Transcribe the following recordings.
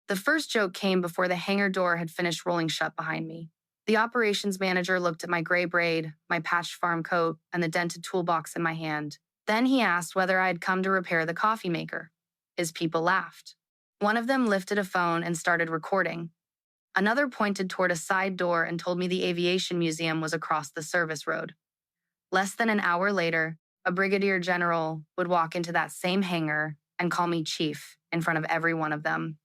The first joke came before the hangar door had finished rolling shut behind me. The operations manager looked at my gray braid, my patched farm coat, and the dented toolbox in my hand. Then he asked whether I had come to repair the coffee maker. His people laughed. One of them lifted a phone and started recording. Another pointed toward a side door and told me the aviation museum was across the service road. Less than an hour later, a brigadier general would walk into that same hangar and call me chief in front of every one of them.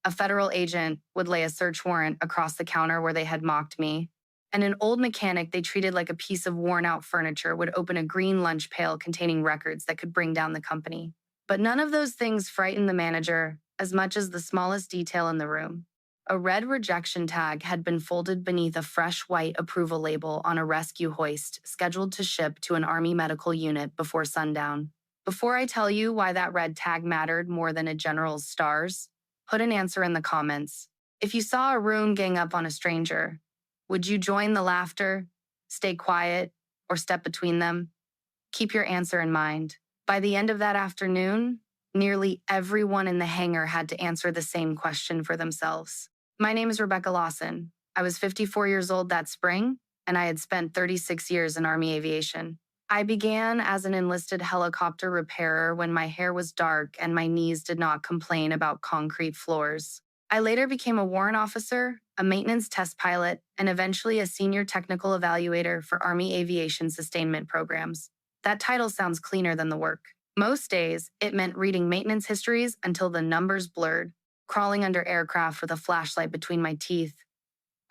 A federal agent would lay a search warrant across the counter where they had mocked me, and an old mechanic they treated like a piece of worn-out furniture would open a green lunch pail containing records that could bring down the company. But none of those things frightened the manager as much as the smallest detail in the room. A red rejection tag had been folded beneath a fresh white approval label on a rescue hoist scheduled to ship to an Army medical unit before sundown. Before I tell you why that red tag mattered more than a general's stars, put an answer in the comments. If you saw a room gang up on a stranger, would you join the laughter, stay quiet, or step between them? Keep your answer in mind. By the end of that afternoon, nearly everyone in the hangar had to answer the same question for themselves. My name is Rebecca Lawson. I was 54 years old that spring, and I had spent 36 years in Army aviation. I began as an enlisted helicopter repairer when my hair was dark and my knees did not complain about concrete floors. I later became a warrant officer, a maintenance test pilot, and eventually a senior technical evaluator for Army aviation sustainment programs. That title sounds cleaner than the work. Most days, it meant reading maintenance histories until the numbers blurred, crawling under aircraft with a flashlight between my teeth,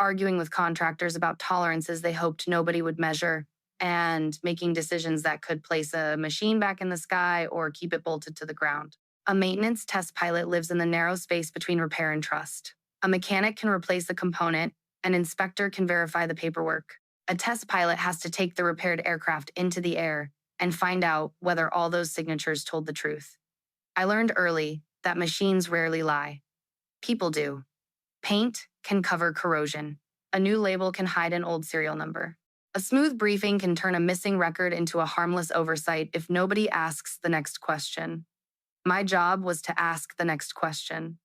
arguing with contractors about tolerances they hoped nobody would measure, and making decisions that could place a machine back in the sky or keep it bolted to the ground. A maintenance test pilot lives in the narrow space between repair and trust. A mechanic can replace a component, an inspector can verify the paperwork. A test pilot has to take the repaired aircraft into the air and find out whether all those signatures told the truth. I learned early that machines rarely lie. People do. Paint can cover corrosion. A new label can hide an old serial number. A smooth briefing can turn a missing record into a harmless oversight if nobody asks the next question. My job was to ask the next question.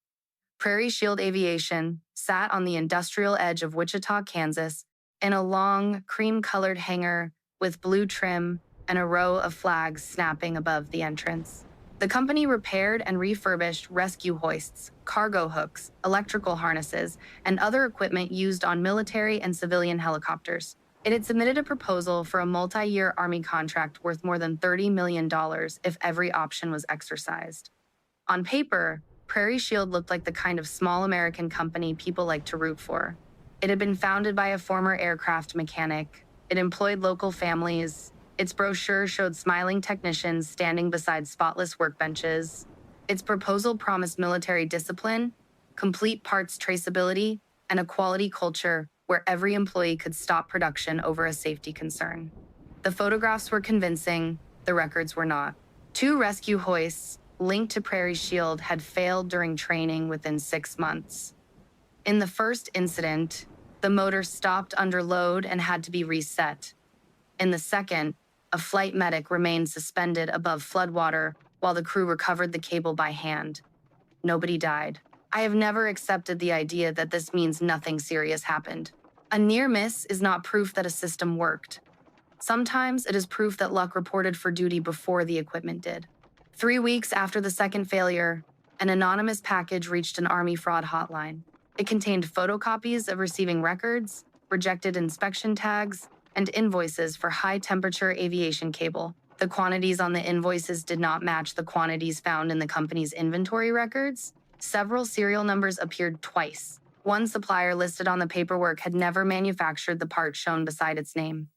Prairie Shield Aviation sat on the industrial edge of Wichita, Kansas, in a long, cream-colored hangar with blue trim and a row of flags snapping above the entrance. The company repaired and refurbished rescue hoists, cargo hooks, electrical harnesses, and other equipment used on military and civilian helicopters. It had submitted a proposal for a multi-year Army contract worth more than $30 million if every option was exercised. On paper, Prairie Shield looked like the kind of small American company people like to root for. It had been founded by a former aircraft mechanic. It employed local families. Its brochure showed smiling technicians standing beside spotless workbenches. Its proposal promised military discipline, complete parts traceability, and a quality culture where every employee could stop production over a safety concern. The photographs were convincing, the records were not. 2 rescue hoists linked to Prairie Shield had failed during training within 6 months. In the first incident, the motor stopped under load and had to be reset. In the second, a flight medic remained suspended above floodwater while the crew recovered the cable by hand. Nobody died. I have never accepted the idea that this means nothing serious happened. A near miss is not proof that a system worked. Sometimes it is proof that luck reported for duty before the equipment did. 3 weeks after the second failure, an anonymous package reached an Army fraud hotline. It contained photocopies of receiving records, rejected inspection tags, and invoices for high-temperature aviation cable. The quantities on the invoices did not match the quantities found in the company's inventory records. Several serial numbers appeared twice. One supplier listed on the paperwork had never manufactured the part shown beside its name.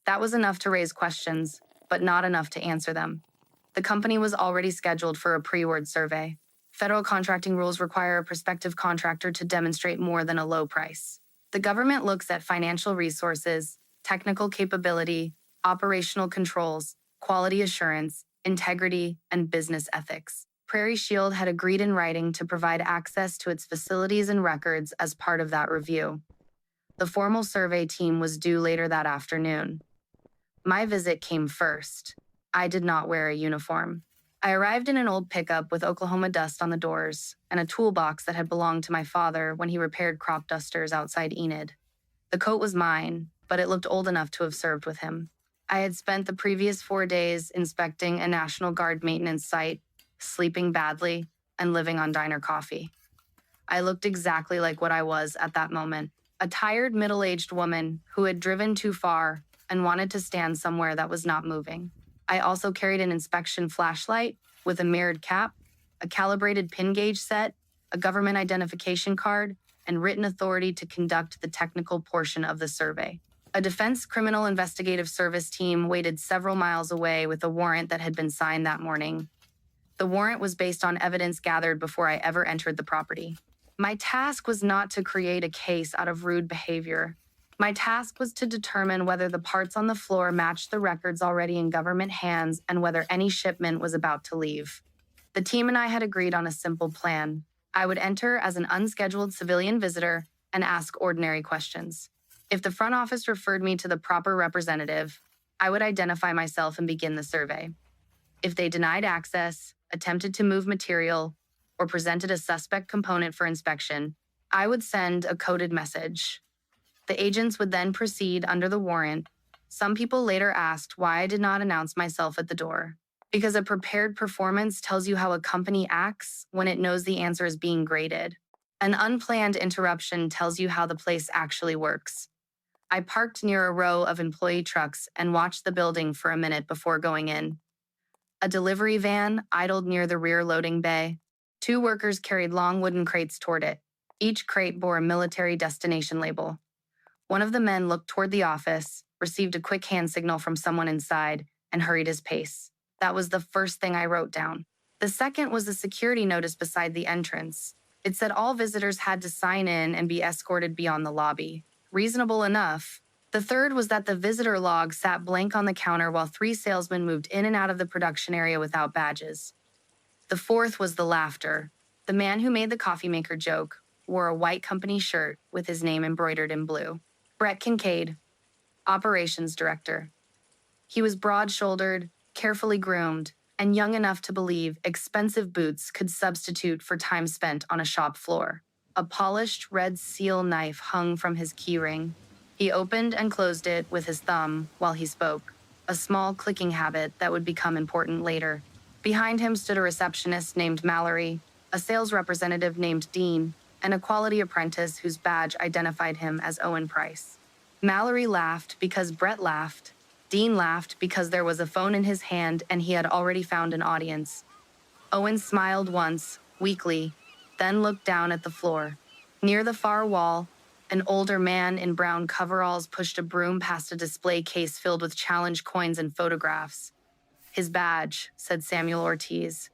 That was enough to raise questions, but not enough to answer them. The company was already scheduled for a pre-award survey. Federal contracting rules require a prospective contractor to demonstrate more than a low price. The government looks at financial resources, technical capability, operational controls, quality assurance, integrity, and business ethics. Prairie Shield had agreed in writing to provide access to its facilities and records as part of that review. The formal survey team was due later that afternoon. My visit came first. I did not wear a uniform. I arrived in an old pickup with Oklahoma dust on the doors and a toolbox that had belonged to my father when he repaired crop dusters outside Enid. The coat was mine, but it looked old enough to have served with him. I had spent the previous 4 days inspecting a National Guard maintenance site, sleeping badly, and living on diner coffee. I looked exactly like what I was at that moment, a tired middle-aged woman who had driven too far and wanted to stand somewhere that was not moving. I also carried an inspection flashlight with a mirrored cap, a calibrated pin gauge set, a government identification card, and written authority to conduct the technical portion of the survey. A Defense Criminal Investigative Service team waited several miles away with a warrant that had been signed that morning. The warrant was based on evidence gathered before I ever entered the property. My task was not to create a case out of rude behavior. My task was to determine whether the parts on the floor matched the records already in government hands and whether any shipment was about to leave. The team and I had agreed on a simple plan. I would enter as an unscheduled civilian visitor and ask ordinary questions. If the front office referred me to the proper representative, I would identify myself and begin the survey. If they denied access, attempted to move material, or presented a suspect component for inspection, I would send a coded message. The agents would then proceed under the warrant. Some people later asked why I did not announce myself at the door. Because a prepared performance tells you how a company acts when it knows the answer is being graded. An unplanned interruption tells you how the place actually works. I parked near a row of employee trucks and watched the building for a minute before going in. A delivery van idled near the rear loading bay. 2 workers carried long wooden crates toward it. Each crate bore a military destination label. One of the men looked toward the office, received a quick hand signal from someone inside, and hurried his pace. That was the first thing I wrote down. The second was the security notice beside the entrance. It said all visitors had to sign in and be escorted beyond the lobby. Reasonable enough. The third was that the visitor log sat blank on the counter while 3 salesmen moved in and out of the production area without badges. The fourth was the laughter. The man who made the coffee maker joke wore a white company shirt with his name embroidered in blue. Brett Kincaid, Operations Director. He was broad-shouldered, carefully groomed, and young enough to believe expensive boots could substitute for time spent on a shop floor. A polished red seal knife hung from his keyring. He opened and closed it with his thumb while he spoke, a small clicking habit that would become important later. Behind him stood a receptionist named Mallory, a sales representative named Dean, and a quality apprentice whose badge identified him as Owen Price. Mallory laughed because Brett laughed. Dean laughed because there was a phone in his hand and he had already found an audience. Owen smiled once, weakly, then looked down at the floor. Near the far wall, an older man in brown coveralls pushed a broom past a display case filled with challenge coins and photographs. His badge, said Samuel Ortiz.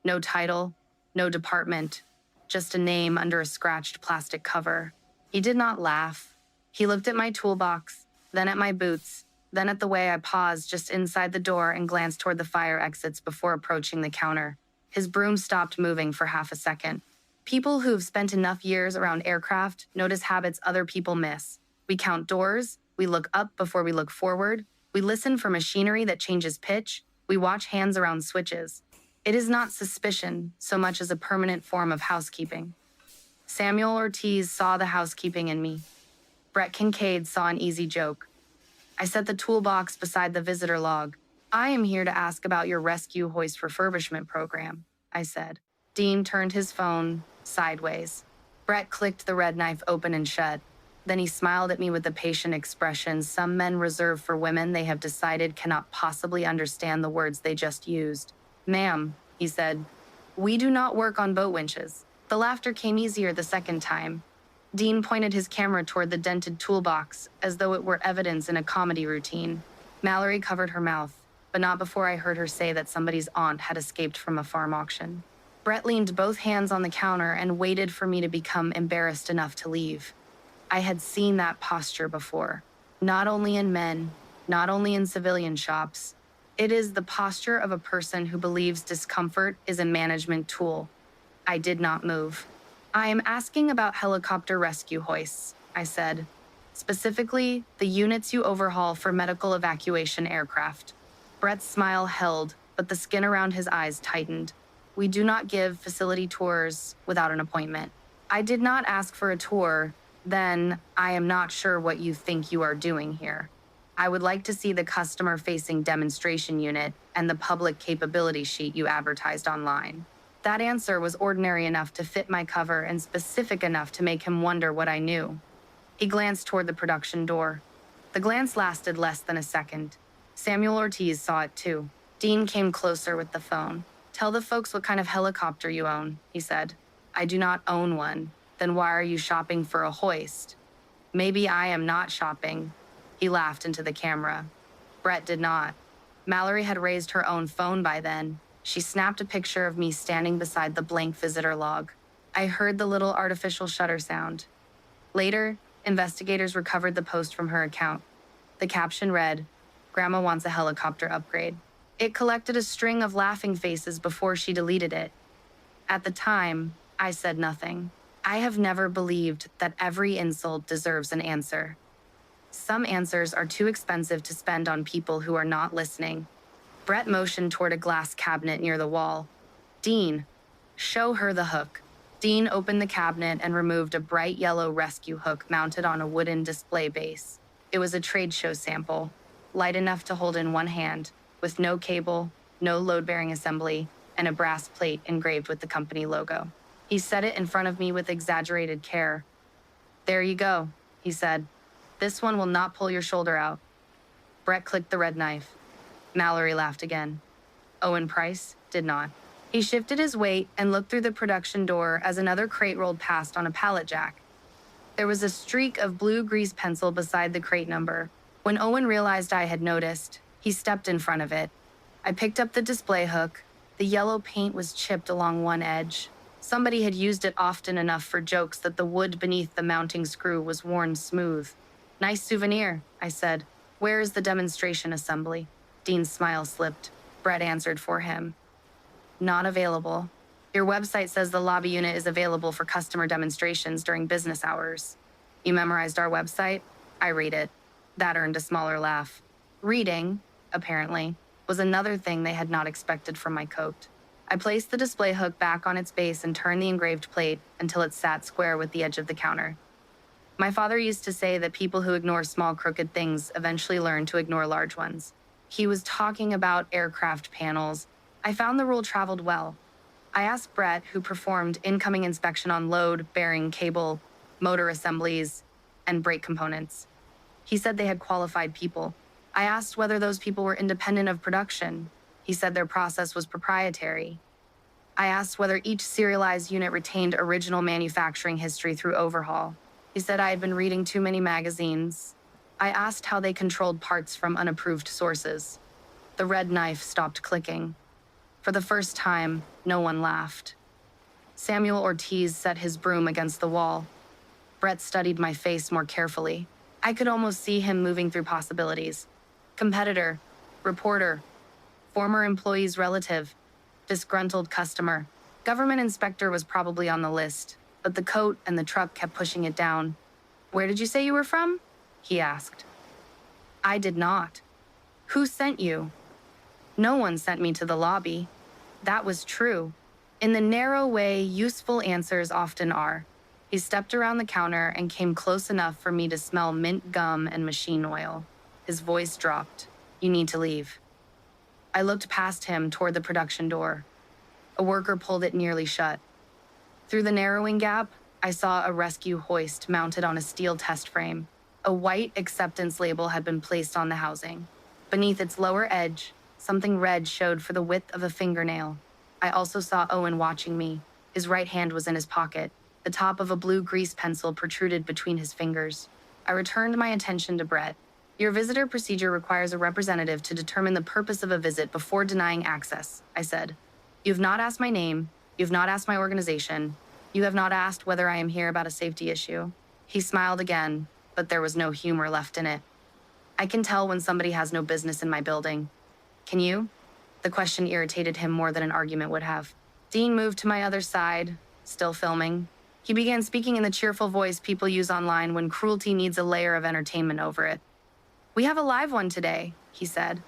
No title, no department, just a name under a scratched plastic cover. He did not laugh. He looked at my toolbox, then at my boots, then at the way I paused just inside the door and glanced toward the fire exits before approaching the counter. His broom stopped moving for half a second. People who've spent enough years around aircraft notice habits other people miss. We count doors, we look up before we look forward, we listen for machinery that changes pitch, we watch hands around switches. It is not suspicion so much as a permanent form of housekeeping. Samuel Ortiz saw the housekeeping in me. Brett Kincaid saw an easy joke. I set the toolbox beside the visitor log. I am here to ask about your rescue hoist refurbishment program, I said. Dean turned his phone sideways. Brett clicked the red knife open and shut. Then he smiled at me with the patient expression some men reserve for women they have decided cannot possibly understand the words they just used. Ma'am, he said, we do not work on boat winches. The laughter came easier the second time. Dean pointed his camera toward the dented toolbox, as though it were evidence in a comedy routine. Mallory covered her mouth, but not before I heard her say that somebody's aunt had escaped from a farm auction. Brett leaned both hands on the counter and waited for me to become embarrassed enough to leave. I had seen that posture before, not only in men, not only in civilian shops. It is the posture of a person who believes discomfort is a management tool. I did not move. I am asking about helicopter rescue hoists, I said. Specifically, the units you overhaul for medical evacuation aircraft. Brett's smile held, but the skin around his eyes tightened. We do not give facility tours without an appointment. I did not ask for a tour. Then I am not sure what you think you are doing here. I would like to see the customer-facing demonstration unit and the public capability sheet you advertised online. That answer was ordinary enough to fit my cover and specific enough to make him wonder what I knew. He glanced toward the production door. The glance lasted less than a second. Samuel Ortiz saw it too. Dean came closer with the phone. "Tell the folks what kind of helicopter you own," he said. "I do not own one. Then why are you shopping for a hoist?" "Maybe I am not shopping." He laughed into the camera. Brett did not. Mallory had raised her own phone by then. She snapped a picture of me standing beside the blank visitor log. I heard the little artificial shutter sound. Later, investigators recovered the post from her account. The caption read, "Grandma wants a helicopter upgrade." It collected a string of laughing faces before she deleted it. At the time, I said nothing. I have never believed that every insult deserves an answer. Some answers are too expensive to spend on people who are not listening. Brett motioned toward a glass cabinet near the wall. "Dean, show her the hook." Dean opened the cabinet and removed a bright yellow rescue hook mounted on a wooden display base. It was a trade show sample, light enough to hold in one hand, with no cable, no load-bearing assembly, and a brass plate engraved with the company logo. He set it in front of me with exaggerated care. "There you go," he said. "This one will not pull your shoulder out." Brett clicked the red knife. Mallory laughed again. Owen Price did not. He shifted his weight and looked through the production door as another crate rolled past on a pallet jack. There was a streak of blue grease pencil beside the crate number. When Owen realized I had noticed, he stepped in front of it. I picked up the display hook. The yellow paint was chipped along one edge. Somebody had used it often enough for jokes that the wood beneath the mounting screw was worn smooth. "Nice souvenir," I said. "Where is the demonstration assembly?" Dean's smile slipped. Brett answered for him. "Not available. Your website says the lobby unit is available for customer demonstrations during business hours." "You memorized our website?" I read it. That earned a smaller laugh. Reading, apparently, was another thing they had not expected from my coat. I placed the display hook back on its base and turned the engraved plate until it sat square with the edge of the counter. My father used to say that people who ignore small crooked things eventually learn to ignore large ones. He was talking about aircraft panels. I found the rule traveled well. I asked Brett, who performed incoming inspection on load, bearing, cable, motor assemblies, and brake components. He said they had qualified people. I asked whether those people were independent of production. He said their process was proprietary. I asked whether each serialized unit retained original manufacturing history through overhaul. He said I had been reading too many magazines. I asked how they controlled parts from unapproved sources. The red knife stopped clicking. For the first time, no one laughed. Samuel Ortiz set his broom against the wall. Brett studied my face more carefully. I could almost see him moving through possibilities. Competitor, reporter, former employee's relative, disgruntled customer. Government inspector was probably on the list, but the coat and the truck kept pushing it down. "Where did you say you were from?" he asked. I did not. "Who sent you?" "No one sent me to the lobby." That was true. In the narrow way useful answers often are. He stepped around the counter and came close enough for me to smell mint gum and machine oil. His voice dropped. "You need to leave." I looked past him toward the production door. A worker pulled it nearly shut. Through the narrowing gap, I saw a rescue hoist mounted on a steel test frame. A white acceptance label had been placed on the housing. Beneath its lower edge, something red showed for the width of a fingernail. I also saw Owen watching me. His right hand was in his pocket. The top of a blue grease pencil protruded between his fingers. I returned my attention to Brett. "Your visitor procedure requires a representative to determine the purpose of a visit before denying access," I said. "You have not asked my name. You have not asked my organization. You have not asked whether I am here about a safety issue." He smiled again, but there was no humor left in it. "I can tell when somebody has no business in my building. Can you?" The question irritated him more than an argument would have. Dean moved to my other side, still filming. He began speaking in the cheerful voice people use online when cruelty needs a layer of entertainment over it. "We have a live one today," he said.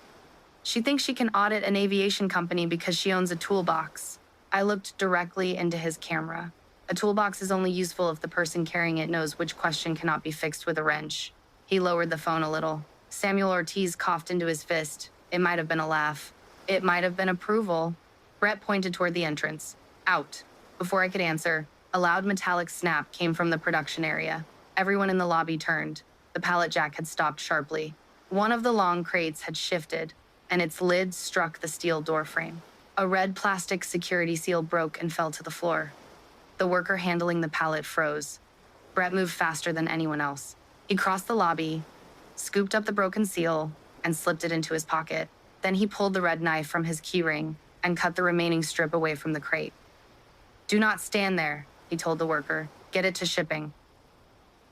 She thinks she can audit an aviation company because she owns a toolbox. I looked directly into his camera. A toolbox is only useful if the person carrying it knows which question cannot be fixed with a wrench. He lowered the phone a little. Samuel Ortiz coughed into his fist. It might have been a laugh. It might have been approval. Brett pointed toward the entrance. Out. Before I could answer, a loud metallic snap came from the production area. Everyone in the lobby turned. The pallet jack had stopped sharply. One of the long crates had shifted, and its lid struck the steel doorframe. A red plastic security seal broke and fell to the floor. The worker handling the pallet froze. Brett moved faster than anyone else. He crossed the lobby, scooped up the broken seal, and slipped it into his pocket. Then he pulled the red knife from his keyring and cut the remaining strip away from the crate. Do not stand there, he told the worker. Get it to shipping.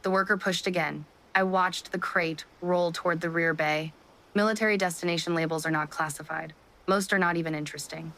The worker pushed again. I watched the crate roll toward the rear bay. Military destination labels are not classified. Most are not even interesting.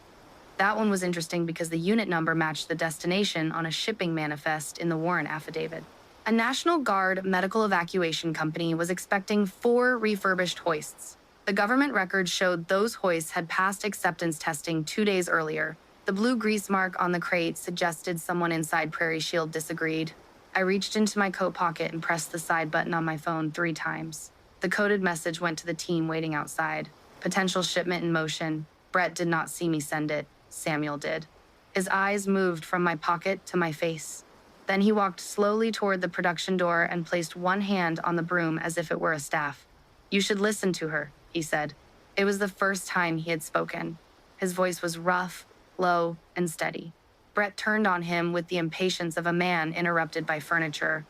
That one was interesting because the unit number matched the destination on a shipping manifest in the warrant affidavit. A National Guard medical evacuation company was expecting 4 refurbished hoists. The government records showed those hoists had passed acceptance testing 2 days earlier. The blue grease mark on the crate suggested someone inside Prairie Shield disagreed. I reached into my coat pocket and pressed the side button on my phone 3 times. The coded message went to the team waiting outside. Potential shipment in motion. Brett did not see me send it. Samuel did. His eyes moved from my pocket to my face. Then he walked slowly toward the production door and placed one hand on the broom as if it were a staff. You should listen to her, he said. It was the first time he had spoken. His voice was rough, low, and steady. Brett turned on him with the impatience of a man interrupted by furniture.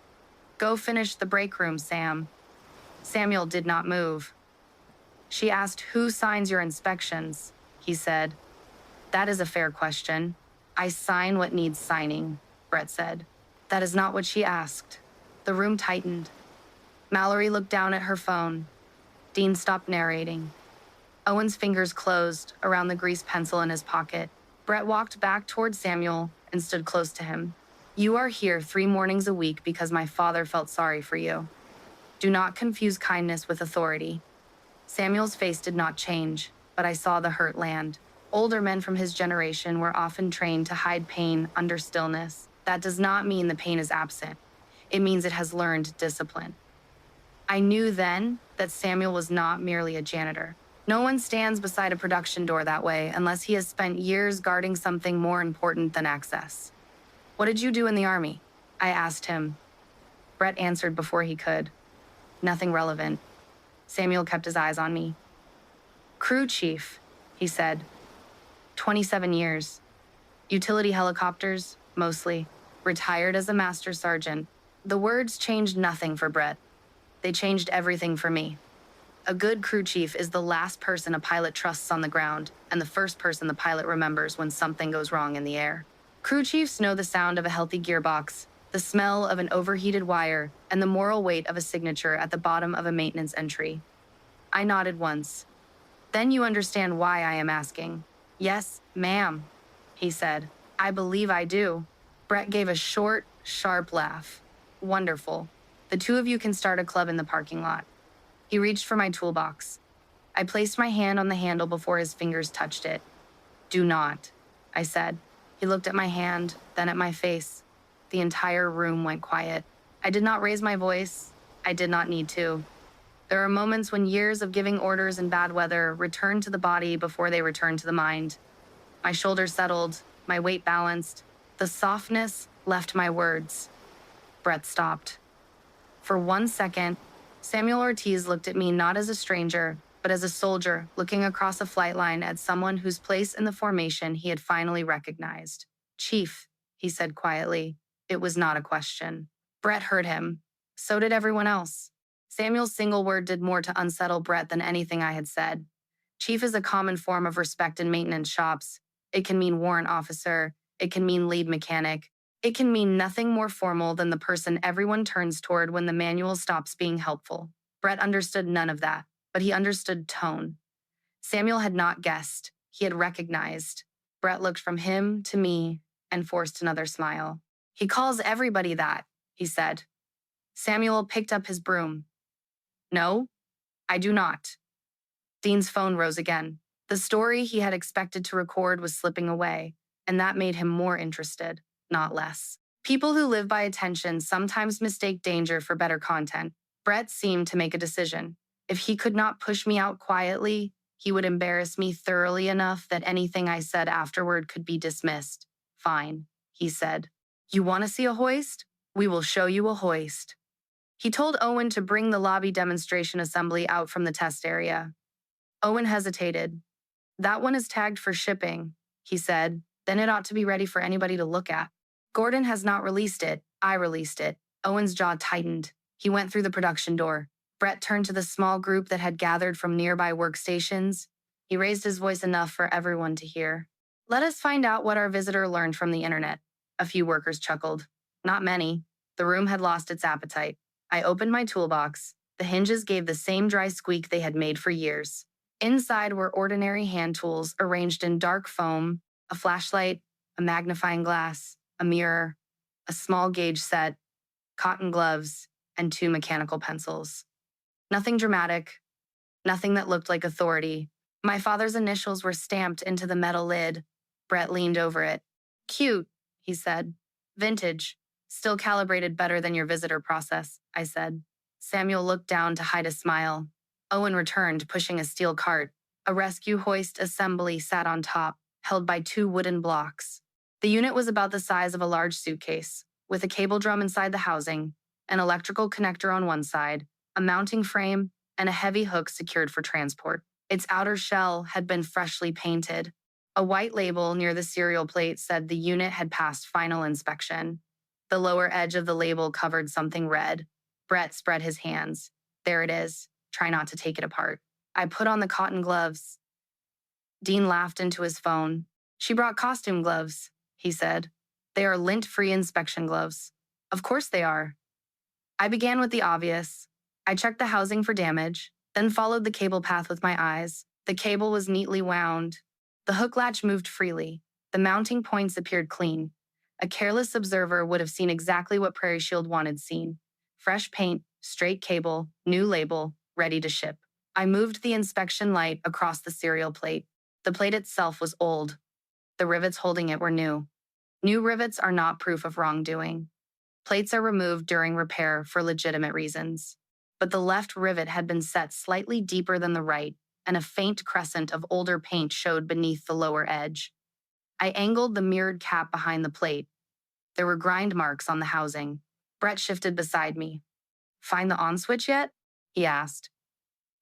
Go finish the break room, Sam. Samuel did not move. She asked who signs your inspections, he said. That is a fair question. I sign what needs signing, Brett said. That is not what she asked. The room tightened. Mallory looked down at her phone. Dean stopped narrating. Owen's fingers closed around the grease pencil in his pocket. Brett walked back toward Samuel and stood close to him. You are here 3 mornings a week because my father felt sorry for you. Do not confuse kindness with authority. Samuel's face did not change, but I saw the hurt land. Older men from his generation were often trained to hide pain under stillness. That does not mean the pain is absent. It means it has learned discipline. I knew then that Samuel was not merely a janitor. No one stands beside a production door that way unless he has spent years guarding something more important than access. What did you do in the Army? I asked him. Brett answered before he could. Nothing relevant. Samuel kept his eyes on me. Crew chief, he said. 27 years. Utility helicopters, mostly. Retired as a master sergeant. The words changed nothing for Brett. They changed everything for me. A good crew chief is the last person a pilot trusts on the ground and the first person the pilot remembers when something goes wrong in the air. Crew chiefs know the sound of a healthy gearbox, the smell of an overheated wire, and the moral weight of a signature at the bottom of a maintenance entry. I nodded once. Then you understand why I am asking. Yes, ma'am, he said. I believe I do. Brett gave a short, sharp laugh. Wonderful. The 2 of you can start a club in the parking lot. He reached for my toolbox. I placed my hand on the handle before his fingers touched it. Do not, I said. He looked at my hand, then at my face. The entire room went quiet. I did not raise my voice. I did not need to. There are moments when years of giving orders in bad weather return to the body before they return to the mind. My shoulders settled, my weight balanced. The softness left my words. Brett stopped. For 1 second, Samuel Ortiz looked at me not as a stranger, but as a soldier looking across a flight line at someone whose place in the formation he had finally recognized. Chief, he said quietly. It was not a question. Brett heard him. So did everyone else. Samuel's single word did more to unsettle Brett than anything I had said. Chief is a common form of respect in maintenance shops. It can mean warrant officer. It can mean lead mechanic. It can mean nothing more formal than the person everyone turns toward when the manual stops being helpful. Brett understood none of that, but he understood tone. Samuel had not guessed. He had recognized. Brett looked from him to me and forced another smile. He calls everybody that, he said. Samuel picked up his broom. No, I do not. Dean's phone rose again. The story he had expected to record was slipping away, and that made him more interested, not less. People who live by attention sometimes mistake danger for better content. Brett seemed to make a decision. If he could not push me out quietly, he would embarrass me thoroughly enough that anything I said afterward could be dismissed. Fine, he said. You want to see a hoist? We will show you a hoist. He told Owen to bring the lobby demonstration assembly out from the test area. Owen hesitated. That one is tagged for shipping, he said. Then it ought to be ready for anybody to look at. Gordon has not released it. I released it. Owen's jaw tightened. He went through the production door. Brett turned to the small group that had gathered from nearby workstations. He raised his voice enough for everyone to hear. Let us find out what our visitor learned from the internet. A few workers chuckled. Not many. The room had lost its appetite. I opened my toolbox. The hinges gave the same dry squeak they had made for years. Inside were ordinary hand tools arranged in dark foam, a flashlight, a magnifying glass, a mirror, a small gauge set, cotton gloves, and 2 mechanical pencils. Nothing dramatic, nothing that looked like authority. My father's initials were stamped into the metal lid. Brett leaned over it. Cute, he said. Vintage. Still calibrated better than your visitor process, I said. Samuel looked down to hide a smile. Owen returned, pushing a steel cart. A rescue hoist assembly sat on top, held by 2 wooden blocks. The unit was about the size of a large suitcase, with a cable drum inside the housing, an electrical connector on one side, a mounting frame, and a heavy hook secured for transport. Its outer shell had been freshly painted. A white label near the serial plate said the unit had passed final inspection. The lower edge of the label covered something red. Brett spread his hands. There it is. Try not to take it apart. I put on the cotton gloves. Dean laughed into his phone. She brought costume gloves, he said. They are lint-free inspection gloves. Of course they are. I began with the obvious. I checked the housing for damage, then followed the cable path with my eyes. The cable was neatly wound. The hook latch moved freely. The mounting points appeared clean. A careless observer would have seen exactly what Prairie Shield wanted seen. Fresh paint, straight cable, new label, ready to ship. I moved the inspection light across the serial plate. The plate itself was old. The rivets holding it were new. New rivets are not proof of wrongdoing. Plates are removed during repair for legitimate reasons. But the left rivet had been set slightly deeper than the right, and a faint crescent of older paint showed beneath the lower edge. I angled the mirrored cap behind the plate. There were grind marks on the housing. Brett shifted beside me. Find the on switch yet? He asked.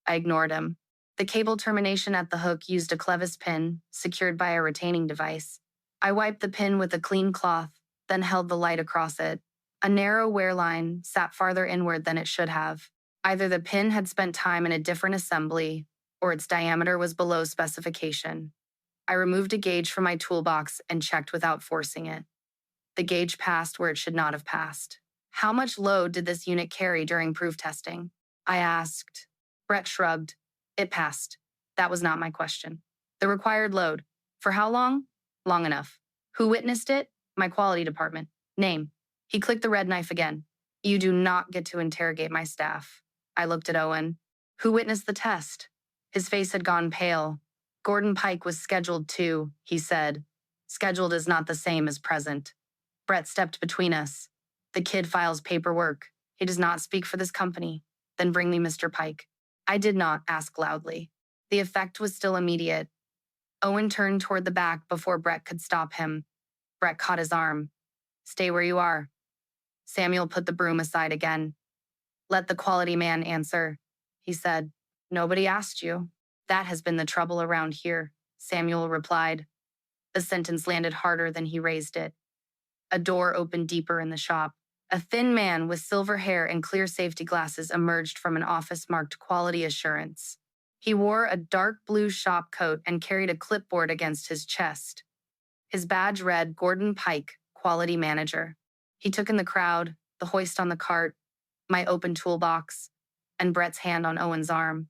I ignored him. The cable termination at the hook used a clevis pin, secured by a retaining device. I wiped the pin with a clean cloth, then held the light across it. A narrow wear line sat farther inward than it should have. Either the pin had spent time in a different assembly, or its diameter was below specification. I removed a gauge from my toolbox and checked without forcing it. The gauge passed where it should not have passed. How much load did this unit carry during proof testing? I asked. Brett shrugged. It passed. That was not my question. The required load. For how long? Long enough. Who witnessed it? My quality department. Name. He clicked the red knife again. You do not get to interrogate my staff. I looked at Owen. Who witnessed the test? His face had gone pale. Gordon Pike was scheduled too, he said. Scheduled is not the same as present. Brett stepped between us. The kid files paperwork. He does not speak for this company. Then bring me Mr. Pike. I did not ask loudly. The effect was still immediate. Owen turned toward the back before Brett could stop him. Brett caught his arm. Stay where you are. Samuel put the broom aside again. Let the quality man answer, he said. Nobody asked you. That has been the trouble around here, Samuel replied. The sentence landed harder than he raised it. A door opened deeper in the shop. A thin man with silver hair and clear safety glasses emerged from an office marked Quality Assurance. He wore a dark blue shop coat and carried a clipboard against his chest. His badge read Gordon Pike, Quality Manager. He took in the crowd, the hoist on the cart, my open toolbox, and Brett's hand on Owen's arm.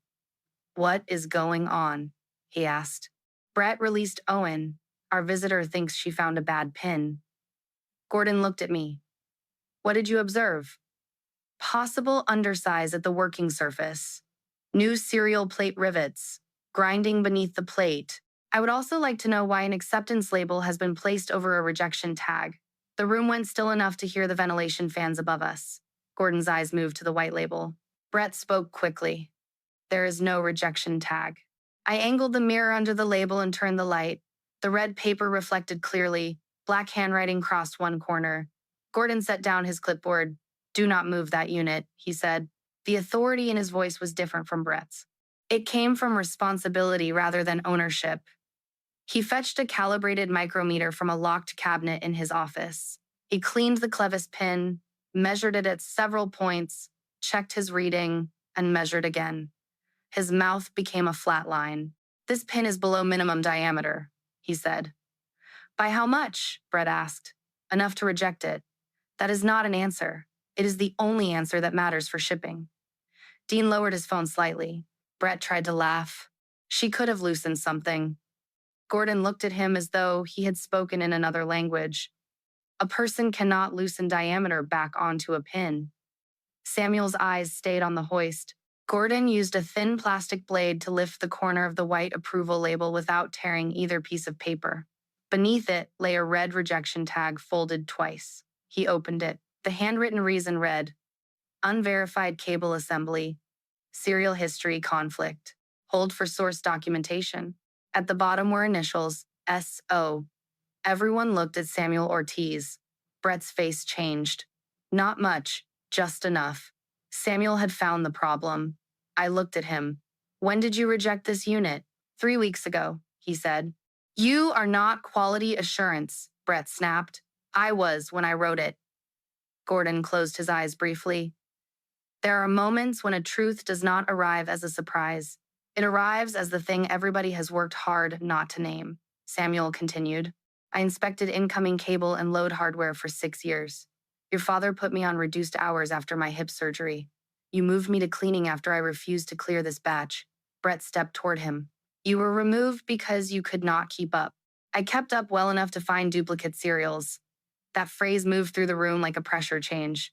What is going on? He asked. Brett released Owen. Our visitor thinks she found a bad pin. Gordon looked at me. What did you observe? Possible undersize at the working surface. New serial plate rivets. grinding beneath the plate. I would also like to know why an acceptance label has been placed over a rejection tag. The room went still enough to hear the ventilation fans above us. Gordon's eyes moved to the white label. Brett spoke quickly. There is no rejection tag. I angled the mirror under the label and turned the light. The red paper reflected clearly. Black handwriting crossed one corner. Gordon set down his clipboard. Do not move that unit, he said. The authority in his voice was different from Brett's. It came from responsibility rather than ownership. He fetched a calibrated micrometer from a locked cabinet in his office. He cleaned the clevis pin, measured it at several points, checked his reading, and measured again. His mouth became a flat line. This pin is below minimum diameter, he said. By how much? Brett asked. Enough to reject it. That is not an answer. It is the only answer that matters for shipping. Dean lowered his phone slightly. Brett tried to laugh. She could have loosened something. Gordon looked at him as though he had spoken in another language. A person cannot loosen diameter back onto a pin. Samuel's eyes stayed on the hoist. Gordon used a thin plastic blade to lift the corner of the white approval label without tearing either piece of paper. Beneath it lay a red rejection tag folded twice. He opened it. The handwritten reason read, Unverified cable assembly, serial history conflict, hold for source documentation. At the bottom were initials, S.O. Everyone looked at Samuel Ortiz. Brett's face changed. Not much, just enough. Samuel had found the problem. I looked at him. When did you reject this unit? 3 weeks ago, he said. You are not quality assurance, Brett snapped. I was when I wrote it. Gordon closed his eyes briefly. There are moments when a truth does not arrive as a surprise. It arrives as the thing everybody has worked hard not to name, Samuel continued. I inspected incoming cable and load hardware for 6 years. Your father put me on reduced hours after my hip surgery. You moved me to cleaning after I refused to clear this batch. Brett stepped toward him. You were removed because you could not keep up. I kept up well enough to find duplicate serials. That phrase moved through the room like a pressure change.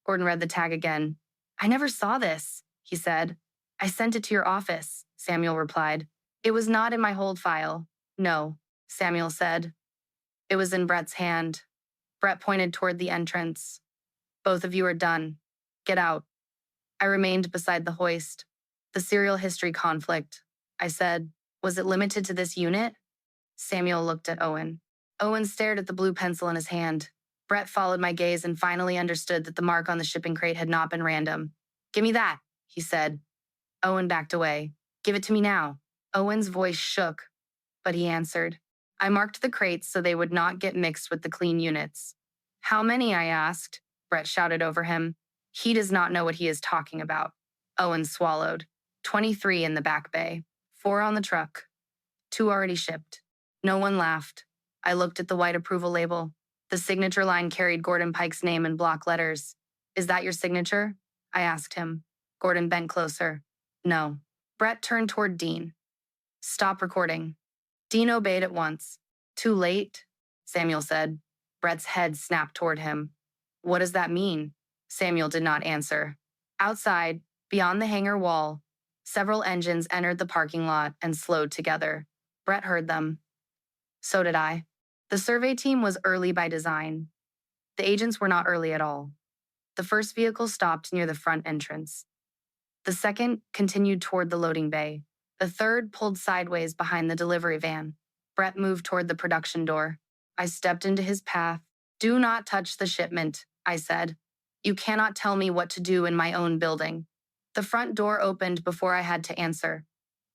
Gordon read the tag again. I never saw this, he said. I sent it to your office, Samuel replied. It was not in my hold file. No, Samuel said. It was in Brett's hand. Brett pointed toward the entrance. Both of you are done. Get out. I remained beside the hoist. The serial history conflict. I said, was it limited to this unit? Samuel looked at Owen. Owen stared at the blue pencil in his hand. Brett followed my gaze and finally understood that the mark on the shipping crate had not been random. Give me that, he said. Owen backed away. Give it to me now. Owen's voice shook, but he answered. I marked the crates so they would not get mixed with the clean units. How many, I asked. Brett shouted over him. He does not know what he is talking about. Owen swallowed. 23 in the back bay. 4 on the truck. 2 already shipped. No one laughed. I looked at the white approval label. The signature line carried Gordon Pike's name in block letters. Is that your signature? I asked him. Gordon bent closer. No. Brett turned toward Dean. Stop recording. Dean obeyed at once. Too late, Samuel said. Brett's head snapped toward him. What does that mean? Samuel did not answer. Outside, beyond the hangar wall, several engines entered the parking lot and slowed together. Brett heard them. So did I. The survey team was early by design. The agents were not early at all. The first vehicle stopped near the front entrance. The second continued toward the loading bay. The third pulled sideways behind the delivery van. Brett moved toward the production door. I stepped into his path. Do not touch the shipment, I said. You cannot tell me what to do in my own building. The front door opened before I had to answer.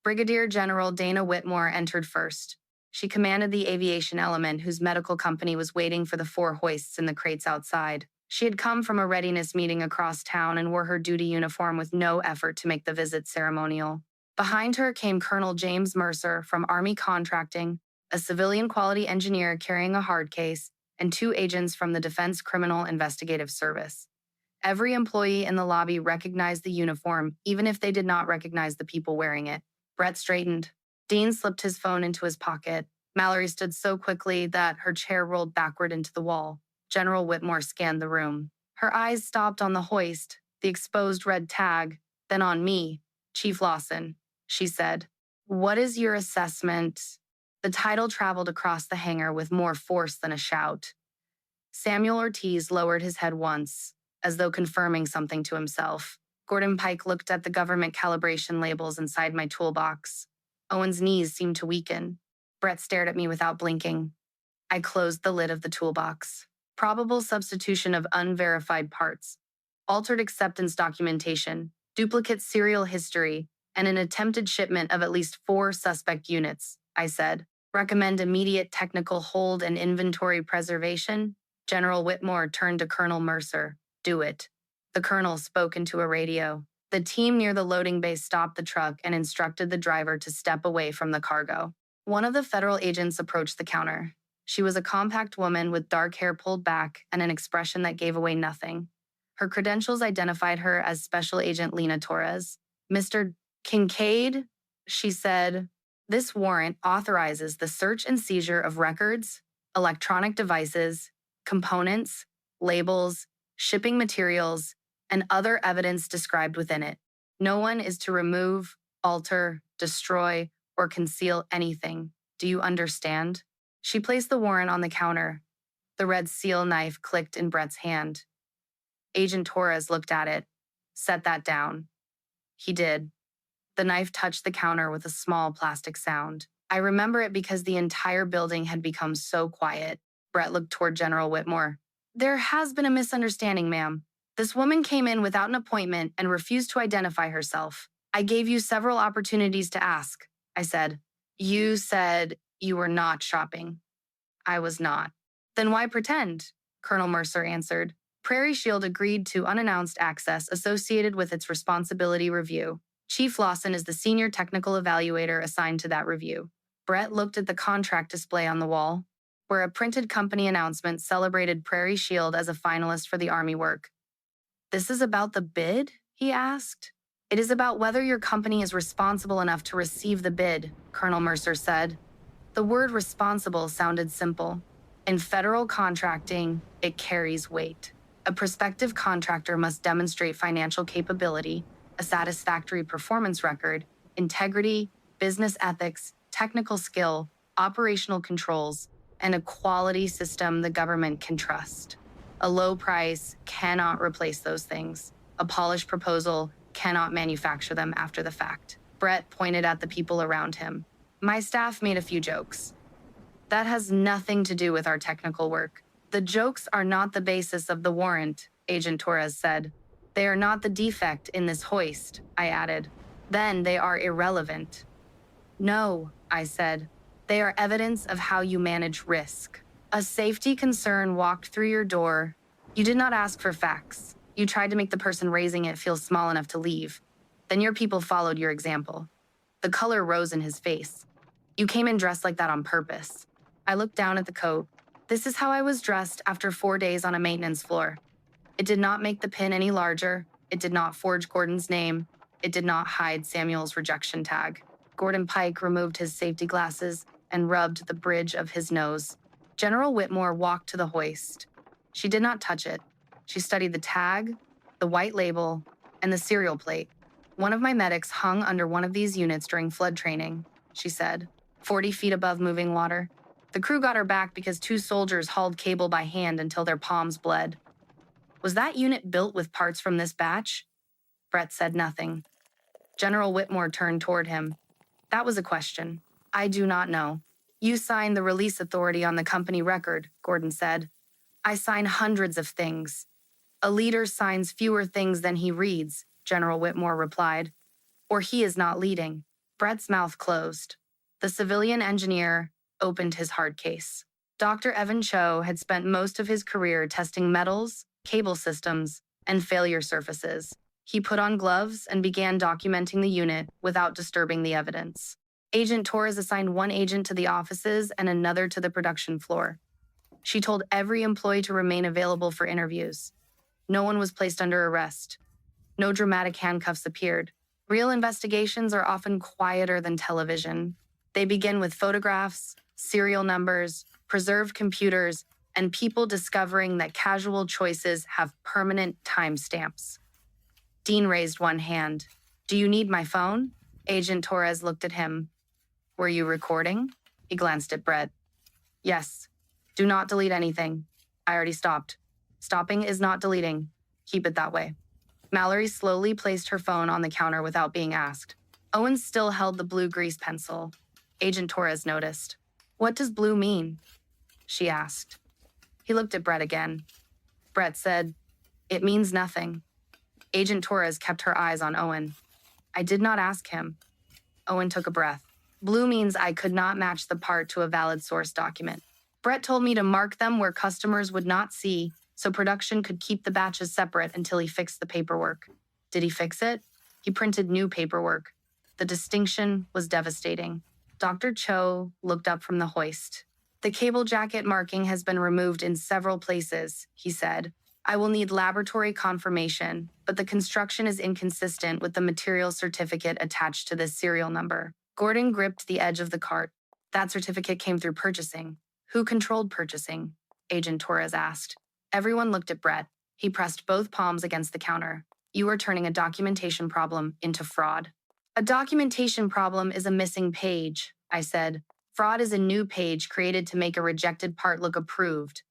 Brigadier General Dana Whitmore entered first. She commanded the aviation element whose medical company was waiting for the 4 hoists in the crates outside. She had come from a readiness meeting across town and wore her duty uniform with no effort to make the visit ceremonial. Behind her came Colonel James Mercer from Army Contracting, a civilian quality engineer carrying a hard case, and 2 agents from the Defense Criminal Investigative Service. Every employee in the lobby recognized the uniform, even if they did not recognize the people wearing it. Brett straightened. Dean slipped his phone into his pocket. Mallory stood so quickly that her chair rolled backward into the wall. General Whitmore scanned the room. Her eyes stopped on the hoist, the exposed red tag, then on me, Chief Lawson, she said. What is your assessment? The title traveled across the hangar with more force than a shout. Samuel Ortiz lowered his head once, as though confirming something to himself. Gordon Pike looked at the government calibration labels inside my toolbox. Owen's knees seemed to weaken. Brett stared at me without blinking. I closed the lid of the toolbox. Probable substitution of unverified parts, altered acceptance documentation, duplicate serial history, and an attempted shipment of at least 4 suspect units, I said. Recommend immediate technical hold and inventory preservation. General Whitmore turned to Colonel Mercer. Do it. The colonel spoke into a radio. The team near the loading bay stopped the truck and instructed the driver to step away from the cargo. One of the federal agents approached the counter. She was a compact woman with dark hair pulled back and an expression that gave away nothing. Her credentials identified her as Special Agent Lena Torres. Mr. Kincaid, she said, this warrant authorizes the search and seizure of records, electronic devices, components, labels, shipping materials, and other evidence described within it. No one is to remove, alter, destroy, or conceal anything. Do you understand? She placed the warrant on the counter. The red seal knife clicked in Brett's hand. Agent Torres looked at it. Set that down. He did. The knife touched the counter with a small plastic sound. I remember it because the entire building had become so quiet. Brett looked toward General Whitmore. There has been a misunderstanding, ma'am. This woman came in without an appointment and refused to identify herself. I gave you several opportunities to ask, I said. You said you were not shopping. I was not. Then why pretend? Colonel Mercer answered. Prairie Shield agreed to unannounced access associated with its responsibility review. Chief Lawson is the senior technical evaluator assigned to that review. Brett looked at the contract display on the wall, where a printed company announcement celebrated Prairie Shield as a finalist for the Army work. This is about the bid? He asked. It is about whether your company is responsible enough to receive the bid, Colonel Mercer said. The word responsible sounded simple. In federal contracting, it carries weight. A prospective contractor must demonstrate financial capability, a satisfactory performance record, integrity, business ethics, technical skill, operational controls, and a quality system the government can trust. A low price cannot replace those things. A polished proposal cannot manufacture them after the fact. Brett pointed at the people around him. My staff made a few jokes. That has nothing to do with our technical work. The jokes are not the basis of the warrant, Agent Torres said. They are not the defect in this hoist, I added. Then they are irrelevant. No, I said. They are evidence of how you manage risk. A safety concern walked through your door. You did not ask for facts. You tried to make the person raising it feel small enough to leave. Then your people followed your example. The color rose in his face. You came in dressed like that on purpose. I looked down at the coat. This is how I was dressed after 4 days on a maintenance floor. It did not make the pin any larger. It did not forge Gordon's name. It did not hide Samuel's rejection tag. Gordon Pike removed his safety glasses and rubbed the bridge of his nose. General Whitmore walked to the hoist. She did not touch it. She studied the tag, the white label, and the serial plate. One of my medics hung under one of these units during flood training, she said, 40 feet above moving water. The crew got her back because 2 soldiers hauled cable by hand until their palms bled. Was that unit built with parts from this batch? Brett said nothing. General Whitmore turned toward him. That was a question. I do not know. You signed the release authority on the company record, Gordon said. I sign hundreds of things. A leader signs fewer things than he reads, General Whitmore replied. Or he is not leading. Brett's mouth closed. The civilian engineer opened his hard case. Dr. Evan Cho had spent most of his career testing metals, cable systems, and failure surfaces. He put on gloves and began documenting the unit without disturbing the evidence. Agent Torres assigned one agent to the offices and another to the production floor. She told every employee to remain available for interviews. No one was placed under arrest. No dramatic handcuffs appeared. Real investigations are often quieter than television. They begin with photographs, serial numbers, preserved computers, and people discovering that casual choices have permanent timestamps. Dean raised one hand. Do you need my phone? Agent Torres looked at him. Were you recording? He glanced at Brett. Yes. Do not delete anything. I already stopped. Stopping is not deleting. Keep it that way. Mallory slowly placed her phone on the counter without being asked. Owen still held the blue grease pencil. Agent Torres noticed. What does blue mean? She asked. He looked at Brett again. Brett said, It means nothing. Agent Torres kept her eyes on Owen. I did not ask him. Owen took a breath. Blue means I could not match the part to a valid source document. Brett told me to mark them where customers would not see, so production could keep the batches separate until he fixed the paperwork. Did he fix it? He printed new paperwork. The distinction was devastating. Dr. Cho looked up from the hoist. The cable jacket marking has been removed in several places, he said. I will need laboratory confirmation, but the construction is inconsistent with the material certificate attached to this serial number. Gordon gripped the edge of the cart. That certificate came through purchasing. Who controlled purchasing? Agent Torres asked. Everyone looked at Brett. He pressed both palms against the counter. You are turning a documentation problem into fraud. A documentation problem is a missing page, I said. Fraud is a new page created to make a rejected part look approved.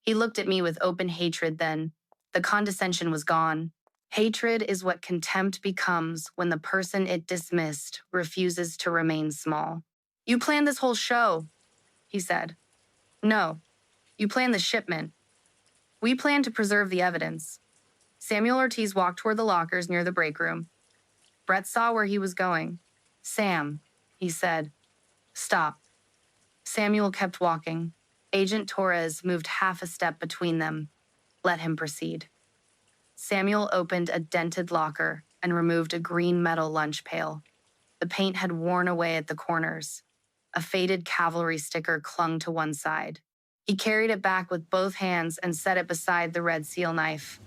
He looked at me with open hatred then. The condescension was gone. Hatred is what contempt becomes when the person it dismissed refuses to remain small. You planned this whole show, he said. No, you planned the shipment. We planned to preserve the evidence. Samuel Ortiz walked toward the lockers near the break room. Brett saw where he was going. Sam, he said. Stop. Samuel kept walking. Agent Torres moved half a step between them. Let him proceed. Samuel opened a dented locker and removed a green metal lunch pail. The paint had worn away at the corners. A faded cavalry sticker clung to one side. He carried it back with both hands and set it beside the red seal knife.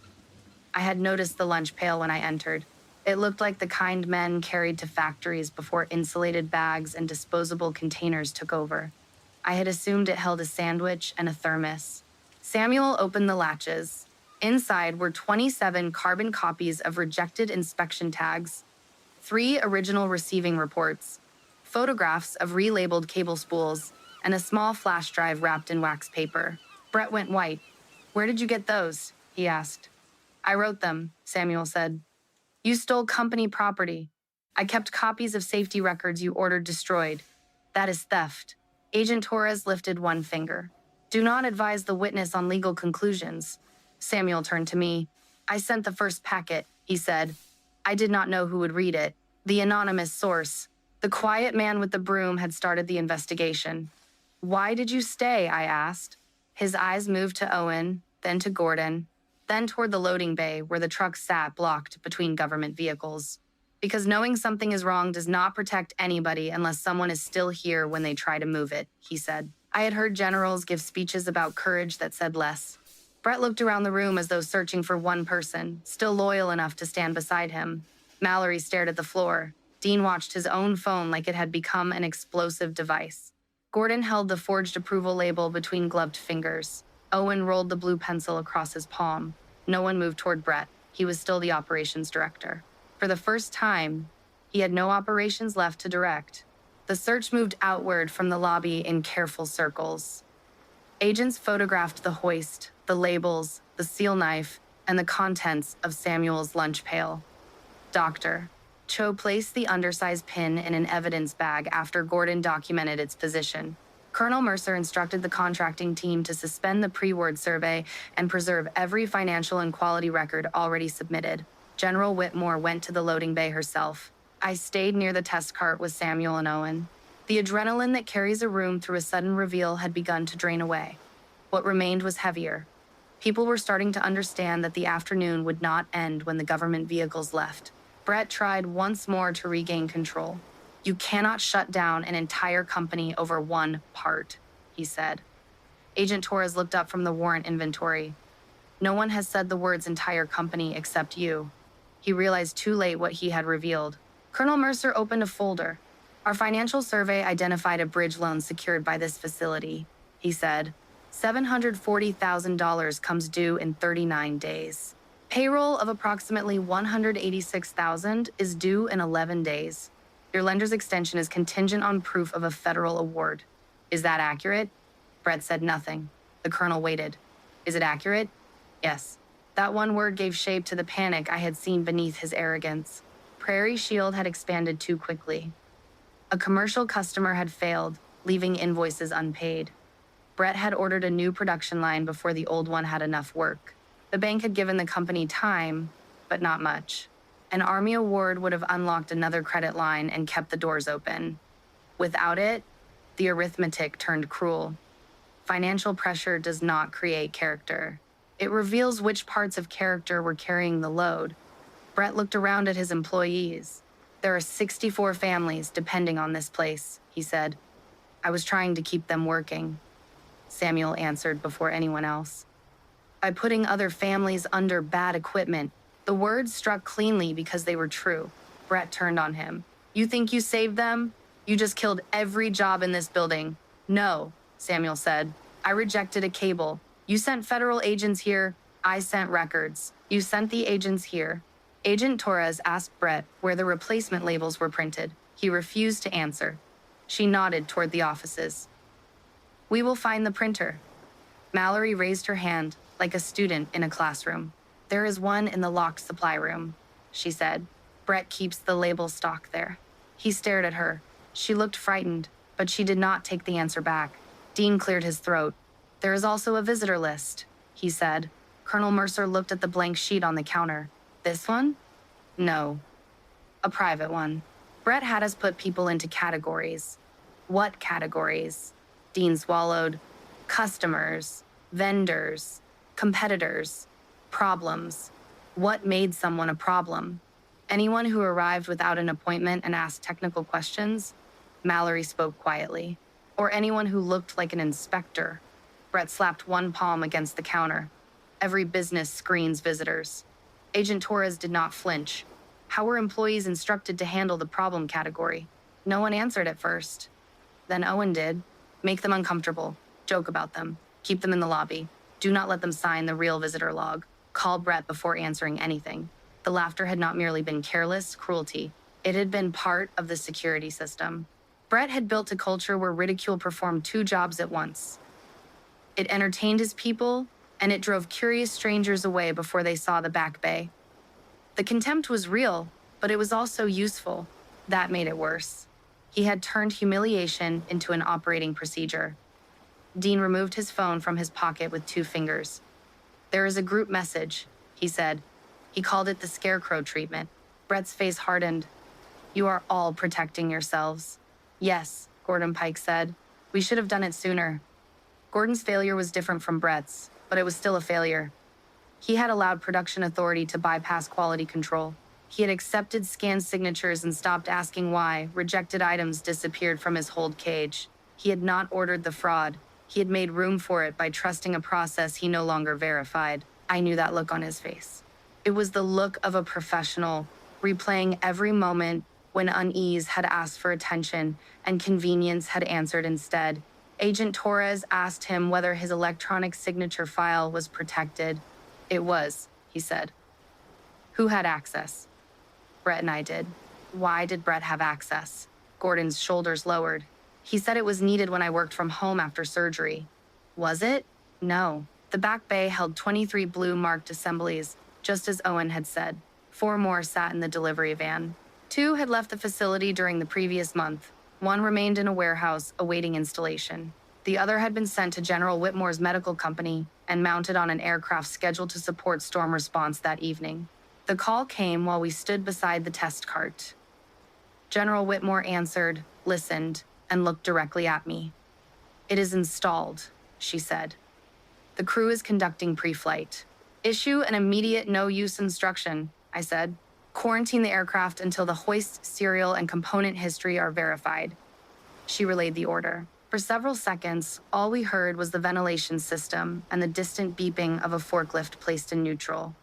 I had noticed the lunch pail when I entered. It looked like the kind men carried to factories before insulated bags and disposable containers took over. I had assumed it held a sandwich and a thermos. Samuel opened the latches. Inside were 27 carbon copies of rejected inspection tags, 3 original receiving reports, photographs of relabeled cable spools, and a small flash drive wrapped in wax paper. Brett went white. Where did you get those? He asked. I wrote them, Samuel said. You stole company property. I kept copies of safety records you ordered destroyed. That is theft. Agent Torres lifted one finger. Do not advise the witness on legal conclusions. Samuel turned to me. I sent the first packet, he said. I did not know who would read it. The anonymous source. The quiet man with the broom had started the investigation. Why did you stay? I asked. His eyes moved to Owen, then to Gordon, then toward the loading bay where the truck sat blocked between government vehicles. Because knowing something is wrong does not protect anybody unless someone is still here when they try to move it, he said. I had heard generals give speeches about courage that said less. Brett looked around the room as though searching for one person, still loyal enough to stand beside him. Mallory stared at the floor. Dean watched his own phone like it had become an explosive device. Gordon held the forged approval label between gloved fingers. Owen rolled the blue pencil across his palm. No one moved toward Brett. He was still the operations director. For the first time, he had no operations left to direct. The search moved outward from the lobby in careful circles. Agents photographed the hoist, the labels, the seal knife, and the contents of Samuel's lunch pail. Doctor. Cho placed the undersized pin in an evidence bag after Gordon documented its position. Colonel Mercer instructed the contracting team to suspend the pre-award survey and preserve every financial and quality record already submitted. General Whitmore went to the loading bay herself. I stayed near the test cart with Samuel and Owen. The adrenaline that carries a room through a sudden reveal had begun to drain away. What remained was heavier. People were starting to understand that the afternoon would not end when the government vehicles left. Brett tried once more to regain control. You cannot shut down an entire company over one part, he said. Agent Torres looked up from the warrant inventory. No one has said the words entire company except you. He realized too late what he had revealed. Colonel Mercer opened a folder. Our financial survey identified a bridge loan secured by this facility, he said. $740,000 comes due in 39 days. Payroll of approximately $186,000 is due in 11 days. Your lender's extension is contingent on proof of a federal award. Is that accurate? Brett said nothing. The colonel waited. Is it accurate? Yes. That one word gave shape to the panic I had seen beneath his arrogance. Prairie Shield had expanded too quickly. A commercial customer had failed, leaving invoices unpaid. Brett had ordered a new production line before the old one had enough work. The bank had given the company time, but not much. An Army award would have unlocked another credit line and kept the doors open. Without it, the arithmetic turned cruel. Financial pressure does not create character. It reveals which parts of character were carrying the load. Brett looked around at his employees. There are 64 families depending on this place, he said. I was trying to keep them working. Samuel answered before anyone else. By putting other families under bad equipment, the words struck cleanly because they were true. Brett turned on him. You think you saved them? You just killed every job in this building. No, Samuel said. I rejected a cable. You sent federal agents here. I sent records. You sent the agents here. Agent Torres asked Brett where the replacement labels were printed. He refused to answer. She nodded toward the offices. We will find the printer. Mallory raised her hand like a student in a classroom. There is one in the locked supply room, she said. Brett keeps the label stock there. He stared at her. She looked frightened, but she did not take the answer back. Dean cleared his throat. There is also a visitor list, he said. Colonel Mercer looked at the blank sheet on the counter. This one? No. A private one. Brett had us put people into categories. What categories? Dean swallowed. Customers, vendors, competitors, problems. What made someone a problem? Anyone who arrived without an appointment and asked technical questions? Mallory spoke quietly. Or anyone who looked like an inspector? Brett slapped one palm against the counter. Every business screens visitors. Agent Torres did not flinch. How were employees instructed to handle the problem category? No one answered at first. Then Owen did. Make them uncomfortable. Joke about them. Keep them in the lobby. Do not let them sign the real visitor log. Call Brett before answering anything. The laughter had not merely been careless cruelty. It had been part of the security system. Brett had built a culture where ridicule performed two jobs at once. It entertained his people, and it drove curious strangers away before they saw the back bay. The contempt was real, but it was also useful. That made it worse. He had turned humiliation into an operating procedure. Dean removed his phone from his pocket with 2 fingers. There is a group message, he said. He called it the scarecrow treatment. Brett's face hardened. You are all protecting yourselves. Yes, Gordon Pike said. We should have done it sooner. Gordon's failure was different from Brett's, but it was still a failure. He had allowed production authority to bypass quality control. He had accepted scanned signatures and stopped asking why rejected items disappeared from his hold cage. He had not ordered the fraud. He had made room for it by trusting a process he no longer verified. I knew that look on his face. It was the look of a professional, replaying every moment when unease had asked for attention and convenience had answered instead. Agent Torres asked him whether his electronic signature file was protected. It was, he said. Who had access? Brett and I did. Why did Brett have access? Gordon's shoulders lowered. He said it was needed when I worked from home after surgery. Was it? No. The back bay held 23 blue marked assemblies, just as Owen had said. 4 more sat in the delivery van. 2 had left the facility during the previous month. 1 remained in a warehouse awaiting installation. The other had been sent to General Whitmore's medical company and mounted on an aircraft scheduled to support storm response that evening. The call came while we stood beside the test cart. General Whitmore answered, listened, and looked directly at me. It is installed, she said. The crew is conducting pre-flight. Issue an immediate no-use instruction, I said. Quarantine the aircraft until the hoist, serial, and component history are verified. She relayed the order. For several seconds, all we heard was the ventilation system and the distant beeping of a forklift placed in neutral.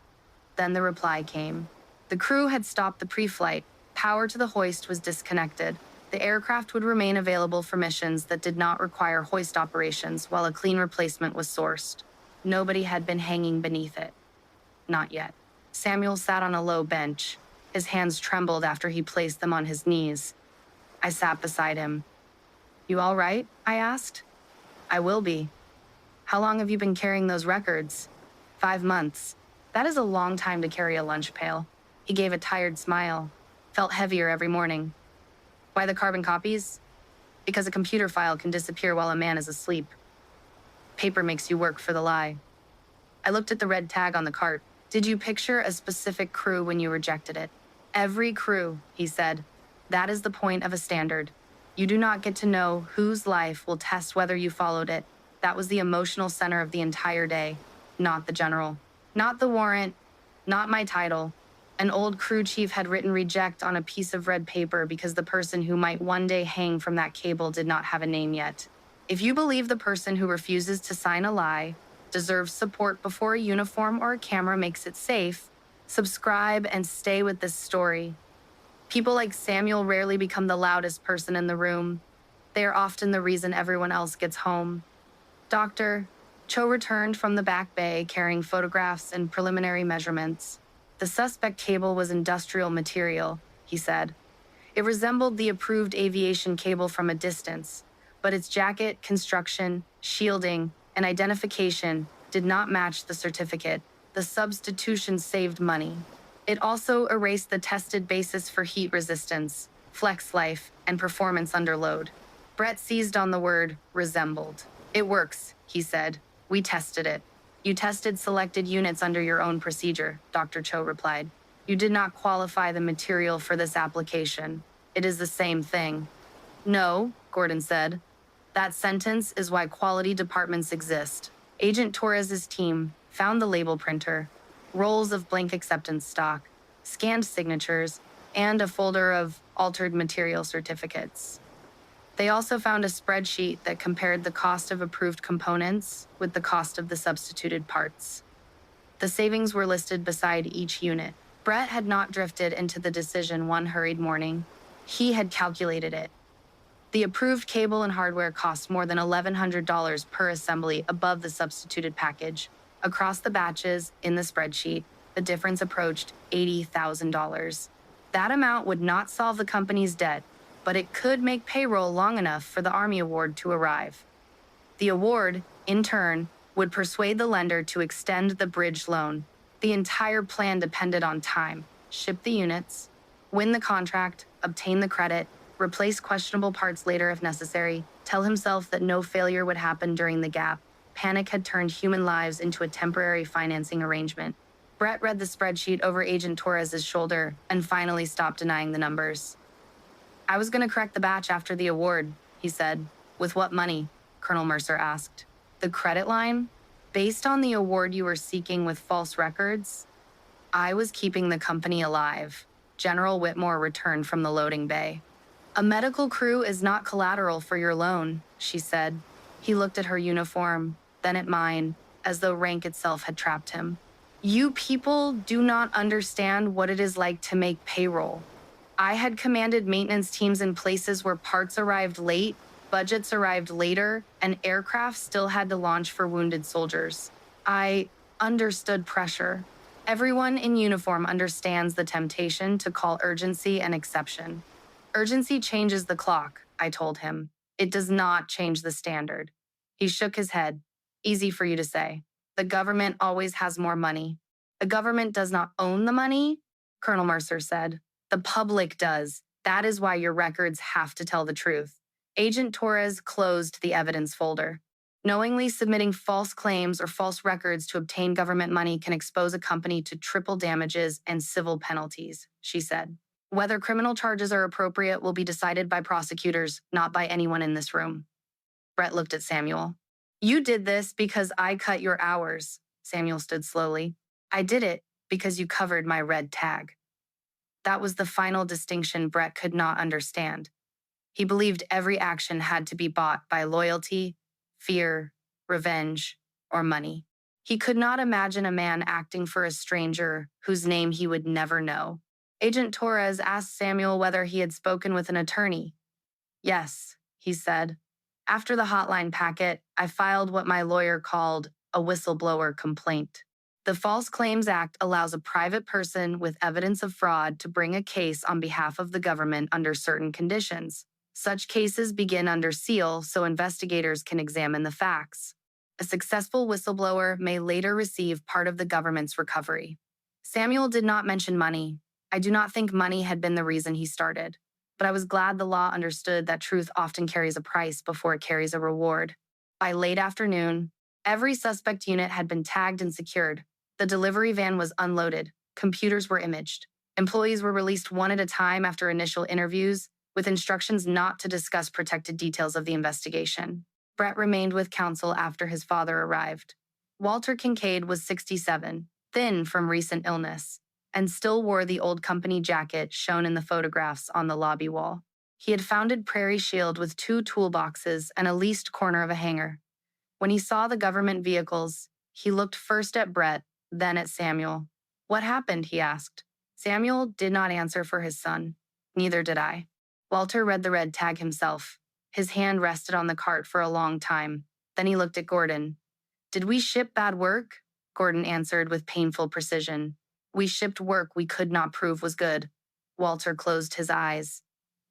Then the reply came. The crew had stopped the pre-flight. Power to the hoist was disconnected. The aircraft would remain available for missions that did not require hoist operations while a clean replacement was sourced. Nobody had been hanging beneath it. Not yet. Samuel sat on a low bench. His hands trembled after he placed them on his knees. I sat beside him. You all right? I asked. I will be. How long have you been carrying those records? 5 months. That is a long time to carry a lunch pail. He gave a tired smile. Felt heavier every morning. Why the carbon copies? Because a computer file can disappear while a man is asleep. Paper makes you work for the lie. I looked at the red tag on the cart. Did you picture a specific crew when you rejected it? Every crew, he said. That is the point of a standard. You do not get to know whose life will test whether you followed it. That was the emotional center of the entire day, not the general. Not the warrant, not my title. An old crew chief had written reject on a piece of red paper because the person who might one day hang from that cable did not have a name yet. If you believe the person who refuses to sign a lie deserves support before a uniform or a camera makes it safe, subscribe and stay with this story. People like Samuel rarely become the loudest person in the room. They are often the reason everyone else gets home. Doctor, Cho returned from the back bay carrying photographs and preliminary measurements. The suspect cable was industrial material, he said. It resembled the approved aviation cable from a distance, but its jacket, construction, shielding, and identification did not match the certificate. The substitution saved money. It also erased the tested basis for heat resistance, flex life, and performance under load. Brett seized on the word resembled. It works, he said. We tested it. You tested selected units under your own procedure, Dr. Cho replied. You did not qualify the material for this application. It is the same thing. No, Gordon said. That sentence is why quality departments exist. Agent Torres's team found the label printer, rolls of blank acceptance stock, scanned signatures, and a folder of altered material certificates. They also found a spreadsheet that compared the cost of approved components with the cost of the substituted parts. The savings were listed beside each unit. Brett had not drifted into the decision one hurried morning. He had calculated it. The approved cable and hardware cost more than $1,100 per assembly above the substituted package. Across the batches in the spreadsheet, the difference approached $80,000. That amount would not solve the company's debt, but it could make payroll long enough for the Army award to arrive. The award, in turn, would persuade the lender to extend the bridge loan. The entire plan depended on time. Ship the units, win the contract, obtain the credit, replace questionable parts later if necessary, tell himself that no failure would happen during the gap. Panic had turned human lives into a temporary financing arrangement. Brett read the spreadsheet over Agent Torres's shoulder and finally stopped denying the numbers. I was going to correct the batch after the award, he said. With what money? Colonel Mercer asked. The credit line? Based on the award you were seeking with false records? I was keeping the company alive. General Whitmore returned from the loading bay. A medical crew is not collateral for your loan, she said. He looked at her uniform, then at mine, as though rank itself had trapped him. You people do not understand what it is like to make payroll. I had commanded maintenance teams in places where parts arrived late, budgets arrived later, and aircraft still had to launch for wounded soldiers. I understood pressure. Everyone in uniform understands the temptation to call urgency an exception. Urgency changes the clock, I told him. It does not change the standard. He shook his head. Easy for you to say. The government always has more money. The government does not own the money, Colonel Mercer said. The public does. That is why your records have to tell the truth. Agent Torres closed the evidence folder. Knowingly submitting false claims or false records to obtain government money can expose a company to triple damages and civil penalties, she said. Whether criminal charges are appropriate will be decided by prosecutors, not by anyone in this room. Brett looked at Samuel. You did this because I cut your hours. Samuel stood slowly. I did it because you covered my red tag. That was the final distinction Brett could not understand. He believed every action had to be bought by loyalty, fear, revenge, or money. He could not imagine a man acting for a stranger whose name he would never know. Agent Torres asked Samuel whether he had spoken with an attorney. Yes, he said. After the hotline packet, I filed what my lawyer called a whistleblower complaint. The False Claims Act allows a private person with evidence of fraud to bring a case on behalf of the government under certain conditions. Such cases begin under seal so investigators can examine the facts. A successful whistleblower may later receive part of the government's recovery. Samuel did not mention money. I do not think money had been the reason he started, but I was glad the law understood that truth often carries a price before it carries a reward. By late afternoon, every suspect unit had been tagged and secured. The delivery van was unloaded. Computers were imaged. Employees were released one at a time after initial interviews, with instructions not to discuss protected details of the investigation. Brett remained with counsel after his father arrived. Walter Kincaid was 67, thin from recent illness, and still wore the old company jacket shown in the photographs on the lobby wall. He had founded Prairie Shield with 2 toolboxes and a leased corner of a hangar. When he saw the government vehicles, he looked first at Brett, then at Samuel. "What happened?" he asked. Samuel did not answer for his son. Neither did I. Walter read the red tag himself. His hand rested on the cart for a long time. Then he looked at Gordon. "Did we ship bad work?" Gordon answered with painful precision. "We shipped work we could not prove was good." Walter closed his eyes.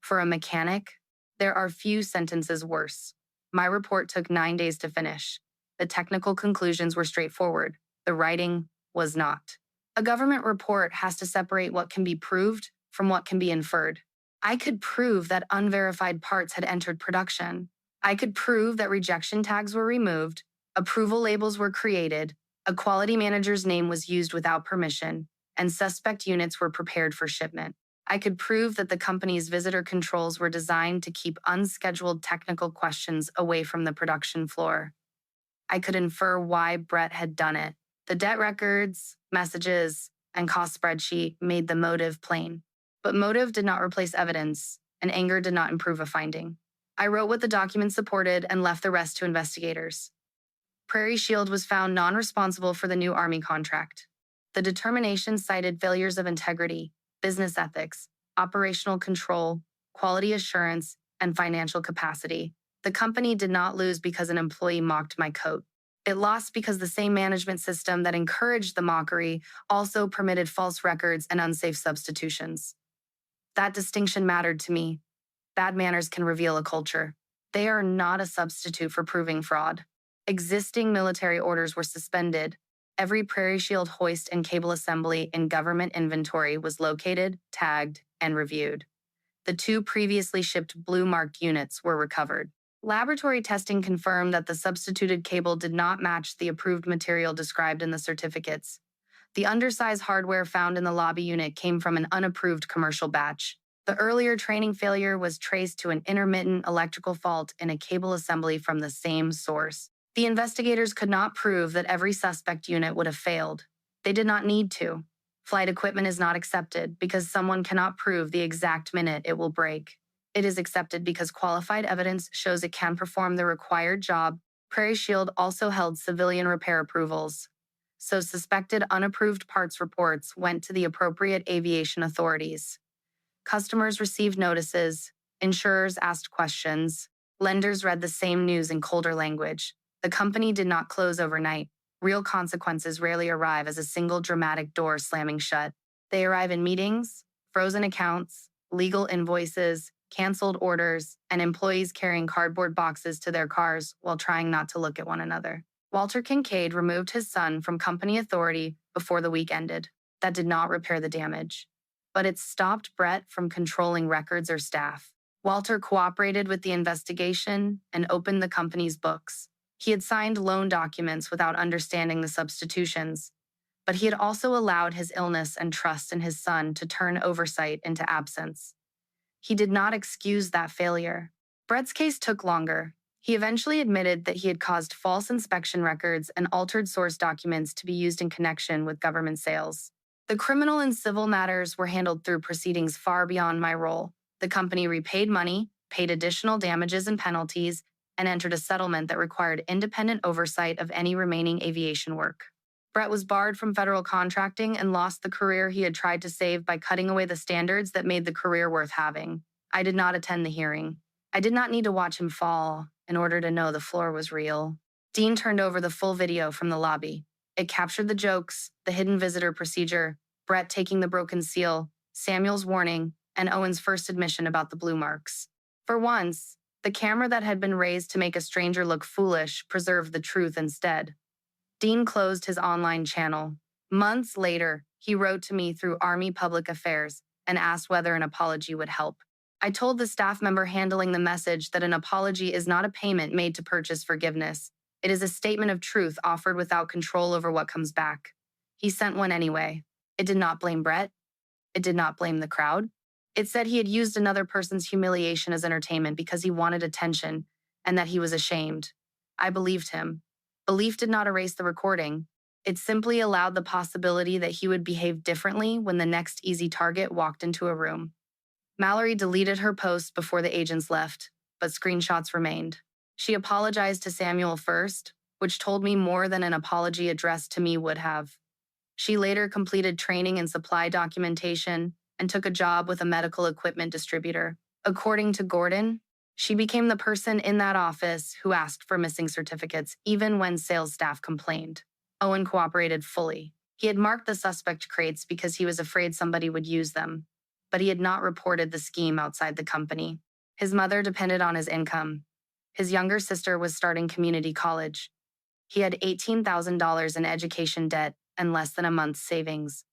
For a mechanic, there are few sentences worse. My report took 9 days to finish. The technical conclusions were straightforward. The writing was not. A government report has to separate what can be proved from what can be inferred. I could prove that unverified parts had entered production. I could prove that rejection tags were removed, approval labels were created, a quality manager's name was used without permission, and suspect units were prepared for shipment. I could prove that the company's visitor controls were designed to keep unscheduled technical questions away from the production floor. I could infer why Brett had done it. The debt records, messages, and cost spreadsheet made the motive plain. But motive did not replace evidence, and anger did not improve a finding. I wrote what the documents supported and left the rest to investigators. Prairie Shield was found non-responsible for the new Army contract. The determination cited failures of integrity, business ethics, operational control, quality assurance, and financial capacity. The company did not lose because an employee mocked my coat. It lost because the same management system that encouraged the mockery also permitted false records and unsafe substitutions. That distinction mattered to me. Bad manners can reveal a culture. They are not a substitute for proving fraud. Existing military orders were suspended. Every Prairie Shield hoist and cable assembly in government inventory was located, tagged, and reviewed. The 2 previously shipped blue-marked units were recovered. Laboratory testing confirmed that the substituted cable did not match the approved material described in the certificates. The undersized hardware found in the lobby unit came from an unapproved commercial batch. The earlier training failure was traced to an intermittent electrical fault in a cable assembly from the same source. The investigators could not prove that every suspect unit would have failed. They did not need to. Flight equipment is not accepted because someone cannot prove the exact minute it will break. It is accepted because qualified evidence shows it can perform the required job. Prairie Shield also held civilian repair approvals, so suspected unapproved parts reports went to the appropriate aviation authorities. Customers received notices, insurers asked questions, lenders read the same news in colder language. The company did not close overnight. Real consequences rarely arrive as a single dramatic door slamming shut. They arrive in meetings, frozen accounts, legal invoices, canceled orders, and employees carrying cardboard boxes to their cars while trying not to look at one another. Walter Kincaid removed his son from company authority before the week ended. That did not repair the damage, but it stopped Brett from controlling records or staff. Walter cooperated with the investigation and opened the company's books. He had signed loan documents without understanding the substitutions, but he had also allowed his illness and trust in his son to turn oversight into absence. He did not excuse that failure. Brett's case took longer. He eventually admitted that he had caused false inspection records and altered source documents to be used in connection with government sales. The criminal and civil matters were handled through proceedings far beyond my role. The company repaid money, paid additional damages and penalties, and entered a settlement that required independent oversight of any remaining aviation work. Brett was barred from federal contracting and lost the career he had tried to save by cutting away the standards that made the career worth having. I did not attend the hearing. I did not need to watch him fall in order to know the floor was real. Dean turned over the full video from the lobby. It captured the jokes, the hidden visitor procedure, Brett taking the broken seal, Samuel's warning, and Owen's first admission about the blue marks. For once, the camera that had been raised to make a stranger look foolish preserved the truth instead. Dean closed his online channel. Months later, he wrote to me through Army Public Affairs and asked whether an apology would help. I told the staff member handling the message that an apology is not a payment made to purchase forgiveness. It is a statement of truth offered without control over what comes back. He sent one anyway. It did not blame Brett. It did not blame the crowd. It said he had used another person's humiliation as entertainment because he wanted attention and that he was ashamed. I believed him. Belief did not erase the recording. It simply allowed the possibility that he would behave differently when the next easy target walked into a room. Mallory deleted her post before the agents left, but screenshots remained. She apologized to Samuel first, which told me more than an apology addressed to me would have. She later completed training in supply documentation and took a job with a medical equipment distributor. According to Gordon, she became the person in that office who asked for missing certificates even when sales staff complained. Owen cooperated fully. He had marked the suspect crates because he was afraid somebody would use them, but he had not reported the scheme outside the company. His mother depended on his income. His younger sister was starting community college. He had $18,000 in education debt and less than a month's savings.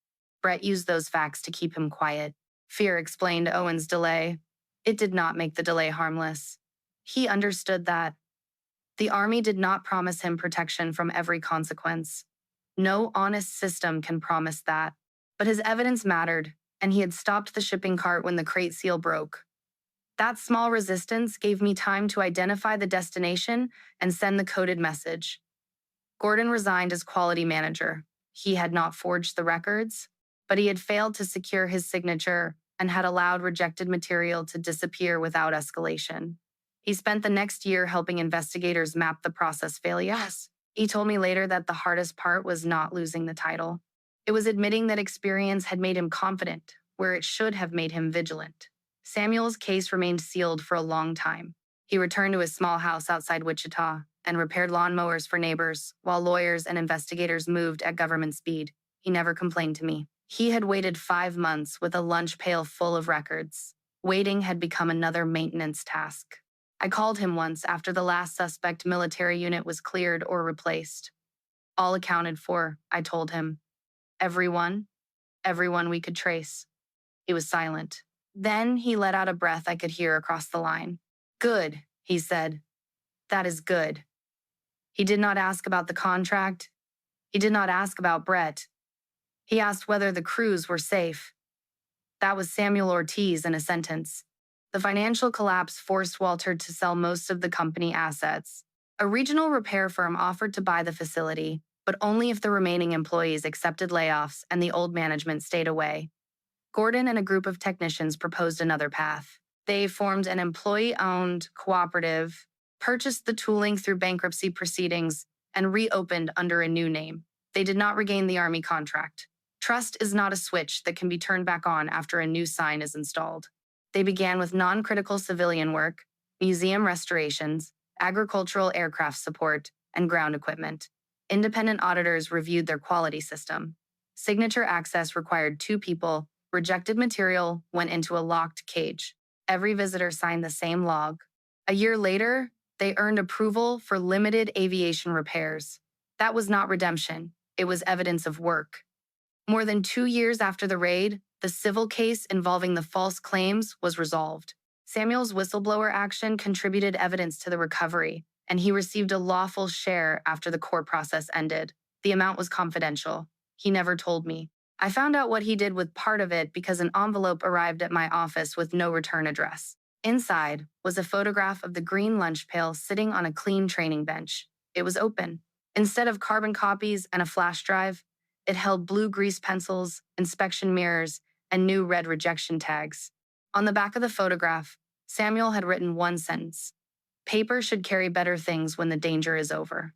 Brett used those facts to keep him quiet. Fear explained Owen's delay. It did not make the delay harmless. He understood that. The Army did not promise him protection from every consequence. No honest system can promise that. But his evidence mattered, and he had stopped the shipping cart when the crate seal broke. That small resistance gave me time to identify the destination and send the coded message. Gordon resigned as quality manager. He had not forged the records, but he had failed to secure his signature and had allowed rejected material to disappear without escalation. He spent the next year helping investigators map the process failures. He told me later that the hardest part was not losing the title. It was admitting that experience had made him confident, where it should have made him vigilant. Samuel's case remained sealed for a long time. He returned to his small house outside Wichita and repaired lawnmowers for neighbors, while lawyers and investigators moved at government speed. He never complained to me. He had waited 5 months with a lunch pail full of records. Waiting had become another maintenance task. I called him once after the last suspect military unit was cleared or replaced. All accounted for, I told him. Everyone we could trace. He was silent. Then he let out a breath I could hear across the line. Good, he said. That is good. He did not ask about the contract. He did not ask about Brett. He asked whether the crews were safe. That was Samuel Ortiz in a sentence. The financial collapse forced Walter to sell most of the company assets. A regional repair firm offered to buy the facility, but only if the remaining employees accepted layoffs and the old management stayed away. Gordon and a group of technicians proposed another path. They formed an employee-owned cooperative, purchased the tooling through bankruptcy proceedings, and reopened under a new name. They did not regain the Army contract. Trust is not a switch that can be turned back on after a new sign is installed. They began with non-critical civilian work, museum restorations, agricultural aircraft support, and ground equipment. Independent auditors reviewed their quality system. Signature access required 2 people. Rejected material went into a locked cage. Every visitor signed the same log. A year later, they earned approval for limited aviation repairs. That was not redemption. It was evidence of work. More than 2 years after the raid, the civil case involving the false claims was resolved. Samuel's whistleblower action contributed evidence to the recovery, and he received a lawful share after the court process ended. The amount was confidential. He never told me. I found out what he did with part of it because an envelope arrived at my office with no return address. Inside was a photograph of the green lunch pail sitting on a clean training bench. It was open. Instead of carbon copies and a flash drive, it held blue grease pencils, inspection mirrors, and new red rejection tags. On the back of the photograph, Samuel had written one sentence: "Paper should carry better things when the danger is over."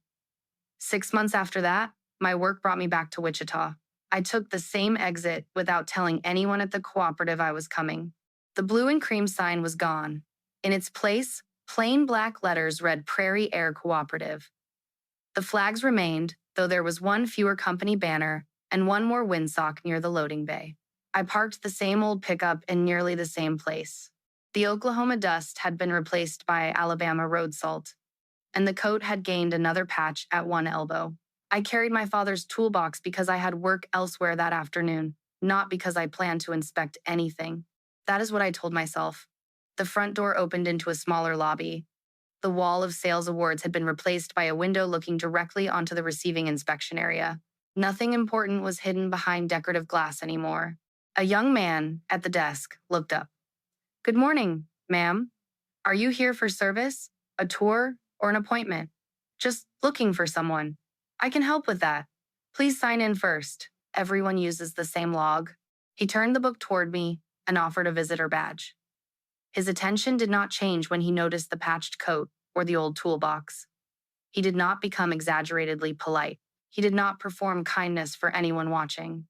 6 months after that, my work brought me back to Wichita. I took the same exit without telling anyone at the cooperative I was coming. The blue and cream sign was gone. In its place, plain black letters read Prairie Air Cooperative. The flags remained, though there was one fewer company banner and one more windsock near the loading bay. I parked the same old pickup in nearly the same place. The Oklahoma dust had been replaced by Alabama road salt, and the coat had gained another patch at one elbow. I carried my father's toolbox because I had work elsewhere that afternoon, not because I planned to inspect anything. That is what I told myself. The front door opened into a smaller lobby. The wall of sales awards had been replaced by a window looking directly onto the receiving inspection area. Nothing important was hidden behind decorative glass anymore. A young man at the desk looked up. "Good morning, ma'am. Are you here for service, a tour, or an appointment?" "Just looking for someone." "I can help with that. Please sign in first. Everyone uses the same log." He turned the book toward me and offered a visitor badge. His attention did not change when he noticed the patched coat or the old toolbox. He did not become exaggeratedly polite. He did not perform kindness for anyone watching.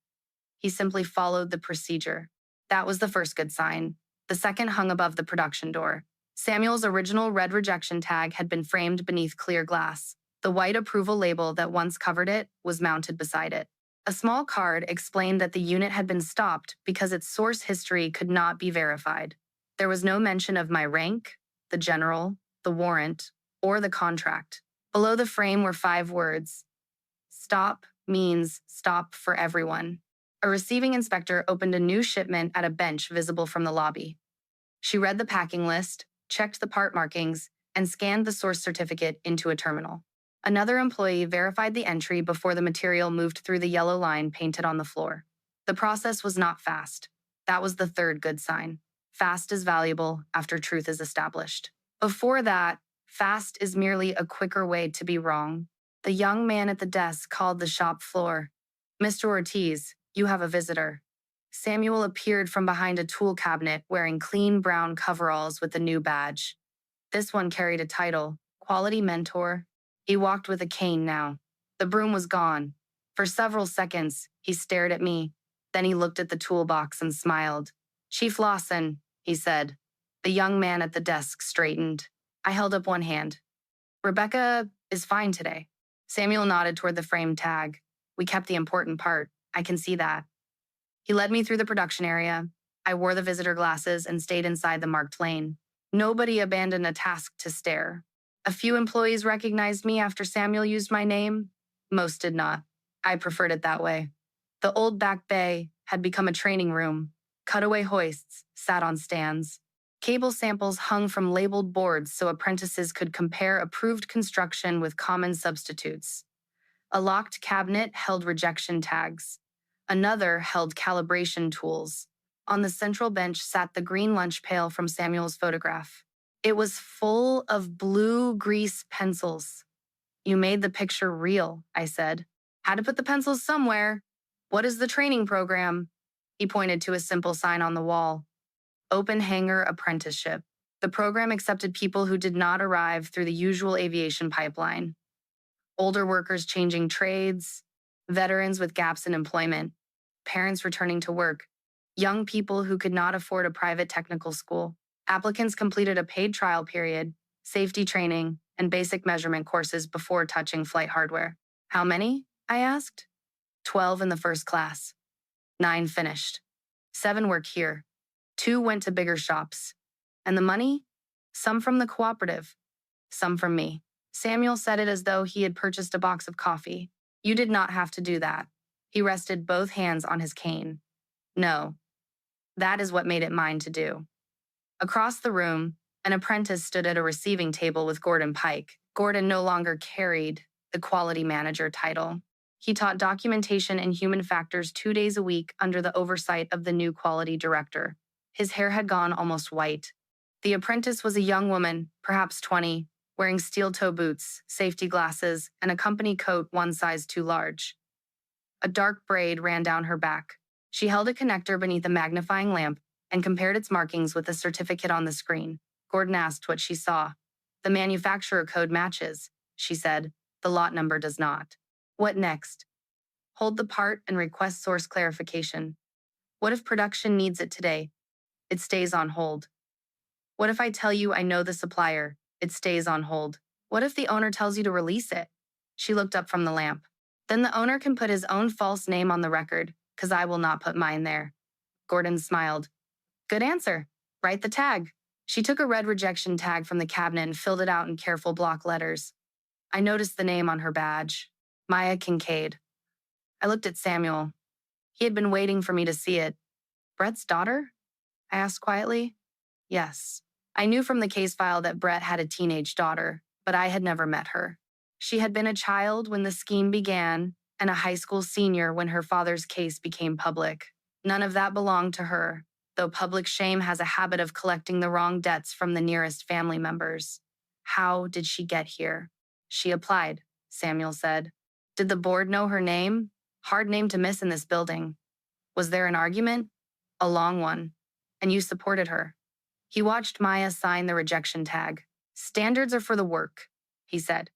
He simply followed the procedure. That was the first good sign. The second hung above the production door. Samuel's original red rejection tag had been framed beneath clear glass. The white approval label that once covered it was mounted beside it. A small card explained that the unit had been stopped because its source history could not be verified. There was no mention of my rank, the general, the warrant, or the contract. Below the frame were 5 words. "Stop means stop for everyone." A receiving inspector opened a new shipment at a bench visible from the lobby. She read the packing list, checked the part markings, and scanned the source certificate into a terminal. Another employee verified the entry before the material moved through the yellow line painted on the floor. The process was not fast. That was the third good sign. Fast is valuable after truth is established. Before that, fast is merely a quicker way to be wrong. The young man at the desk called the shop floor. "Mr. Ortiz, you have a visitor." Samuel appeared from behind a tool cabinet wearing clean brown coveralls with a new badge. This one carried a title, Quality Mentor. He walked with a cane now. The broom was gone. For several seconds, he stared at me. Then he looked at the toolbox and smiled. "Chief Lawson," he said. The young man at the desk straightened. I held up one hand. "Rebecca is fine today." Samuel nodded toward the framed tag. "We kept the important part. I can see that." He led me through the production area. I wore the visitor glasses and stayed inside the marked lane. Nobody abandoned a task to stare. A few employees recognized me after Samuel used my name. Most did not. I preferred it that way. The old back bay had become a training room. Cutaway hoists sat on stands. Cable samples hung from labeled boards so apprentices could compare approved construction with common substitutes. A locked cabinet held rejection tags. Another held calibration tools. On the central bench sat the green lunch pail from Samuel's photograph. It was full of blue grease pencils. "You made the picture real," I said. "Had to put the pencils somewhere. What is the training program?" He pointed to a simple sign on the wall. "Open Hangar Apprenticeship." The program accepted people who did not arrive through the usual aviation pipeline. Older workers changing trades, veterans with gaps in employment, parents returning to work, young people who could not afford a private technical school. Applicants completed a paid trial period, safety training, and basic measurement courses before touching flight hardware. "How many?" I asked. 12 in the first class. 9 finished. 7 work here. 2 went to bigger shops. And the money? Some from the cooperative, some from me. Samuel said it as though he had purchased a box of coffee. "You did not have to do that." He rested both hands on his cane. "No, that is what made it mine to do." Across the room, an apprentice stood at a receiving table with Gordon Pike. Gordon no longer carried the quality manager title. He taught documentation and human factors 2 days a week under the oversight of the new quality director. His hair had gone almost white. The apprentice was a young woman, perhaps 20, wearing steel-toe boots, safety glasses, and a company coat 1 size too large. A dark braid ran down her back. She held a connector beneath a magnifying lamp and compared its markings with the certificate on the screen. Gordon asked what she saw. "The manufacturer code matches," she said. "The lot number does not." "What next?" "Hold the part and request source clarification." "What if production needs it today?" "It stays on hold." "What if I tell you I know the supplier?" "It stays on hold." "What if the owner tells you to release it?" She looked up from the lamp. Then the owner can put his own false name on the record, because I will not put mine there. Gordon smiled. Good answer. Write the tag. She took a red rejection tag from the cabinet and filled it out in careful block letters. I noticed the name on her badge. Maya Kincaid. I looked at Samuel. He had been waiting for me to see it. Brett's daughter? I asked quietly. Yes. I knew from the case file that Brett had a teenage daughter, but I had never met her. She had been a child when the scheme began and a high school senior when her father's case became public. None of that belonged to her, though public shame has a habit of collecting the wrong debts from the nearest family members. How did she get here? She applied, Samuel said. Did the board know her name? Hard name to miss in this building. Was there an argument? A long one. And you supported her. He watched Maya sign the rejection tag. Standards are for the work, he said.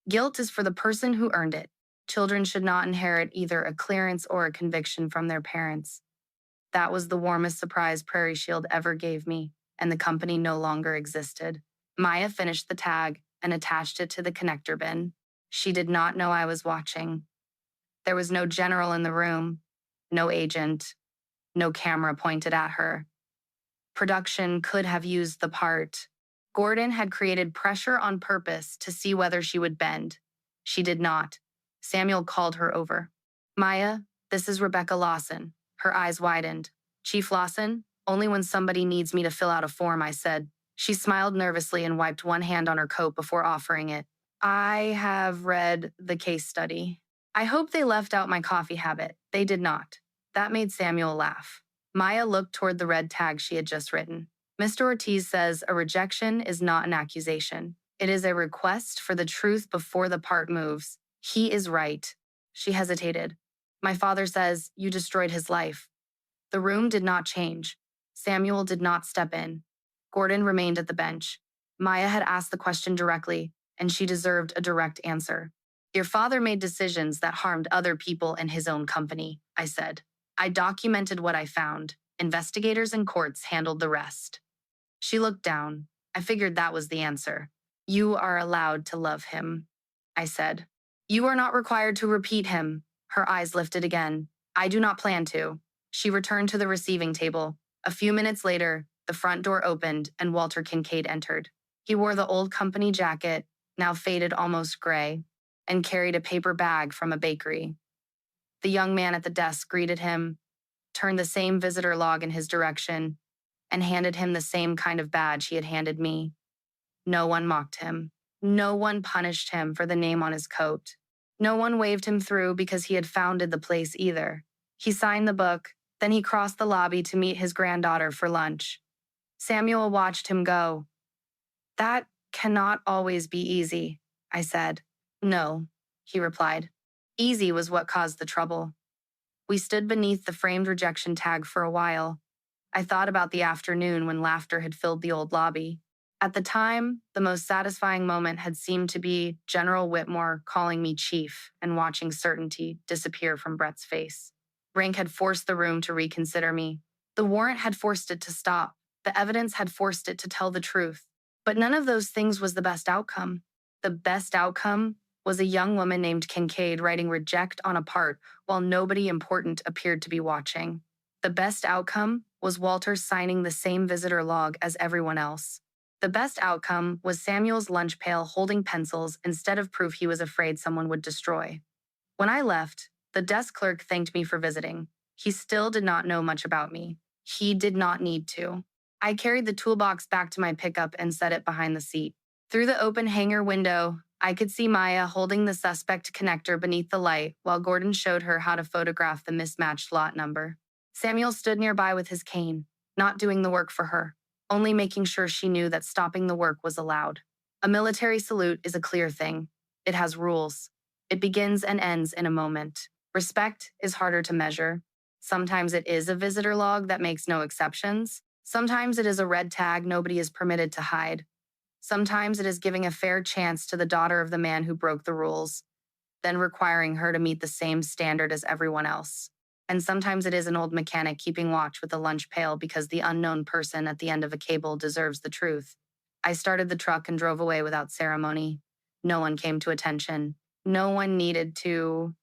Guilt is for the person who earned it. Children should not inherit either a clearance or a conviction from their parents. That was the warmest surprise Prairie Shield ever gave me, and the company no longer existed. Maya finished the tag and attached it to the connector bin. She did not know I was watching. There was no general in the room, no agent, no camera pointed at her. Production could have used the part. Gordon had created pressure on purpose to see whether she would bend. She did not. Samuel called her over. Maya, this is Rebecca Lawson. Her eyes widened. Chief Lawson, only when somebody needs me to fill out a form, I said. She smiled nervously and wiped one hand on her coat before offering it. I have read the case study. I hope they left out my coffee habit. They did not. That made Samuel laugh. Maya looked toward the red tag she had just written. Mr. Ortiz says a rejection is not an accusation. It is a request for the truth before the part moves. He is right. She hesitated. My father says you destroyed his life. The room did not change. Samuel did not step in. Gordon remained at the bench. Maya had asked the question directly, and she deserved a direct answer. Your father made decisions that harmed other people in his own company, I said. I documented what I found. Investigators and courts handled the rest. She looked down. I figured that was the answer. You are allowed to love him, I said. You are not required to repeat him. Her eyes lifted again. I do not plan to. She returned to the receiving table. A few minutes later, the front door opened and Walter Kincaid entered. He wore the old company jacket, now faded almost gray, and carried a paper bag from a bakery. The young man at the desk greeted him, turned the same visitor log in his direction, and handed him the same kind of badge he had handed me. No one mocked him. No one punished him for the name on his coat. No one waved him through because he had founded the place either. He signed the book, then he crossed the lobby to meet his granddaughter for lunch. Samuel watched him go. That cannot always be easy, I said. No, he replied. Easy was what caused the trouble. We stood beneath the framed rejection tag for a while. I thought about the afternoon when laughter had filled the old lobby. At the time, the most satisfying moment had seemed to be General Whitmore calling me chief and watching certainty disappear from Brett's face. Rank had forced the room to reconsider me. The warrant had forced it to stop. The evidence had forced it to tell the truth. But none of those things was the best outcome. The best outcome was a young woman named Kincaid writing reject on a part while nobody important appeared to be watching. The best outcome was Walter signing the same visitor log as everyone else. The best outcome was Samuel's lunch pail holding pencils instead of proof he was afraid someone would destroy. When I left, the desk clerk thanked me for visiting. He still did not know much about me. He did not need to. I carried the toolbox back to my pickup and set it behind the seat. Through the open hangar window, I could see Maya holding the suspect connector beneath the light while Gordon showed her how to photograph the mismatched lot number. Samuel stood nearby with his cane, not doing the work for her, only making sure she knew that stopping the work was allowed. A military salute is a clear thing. It has rules. It begins and ends in a moment. Respect is harder to measure. Sometimes it is a visitor log that makes no exceptions. Sometimes it is a red tag nobody is permitted to hide. Sometimes it is giving a fair chance to the daughter of the man who broke the rules, then requiring her to meet the same standard as everyone else. And sometimes it is an old mechanic keeping watch with a lunch pail because the unknown person at the end of a cable deserves the truth. I started the truck and drove away without ceremony. No one came to attention. No one needed to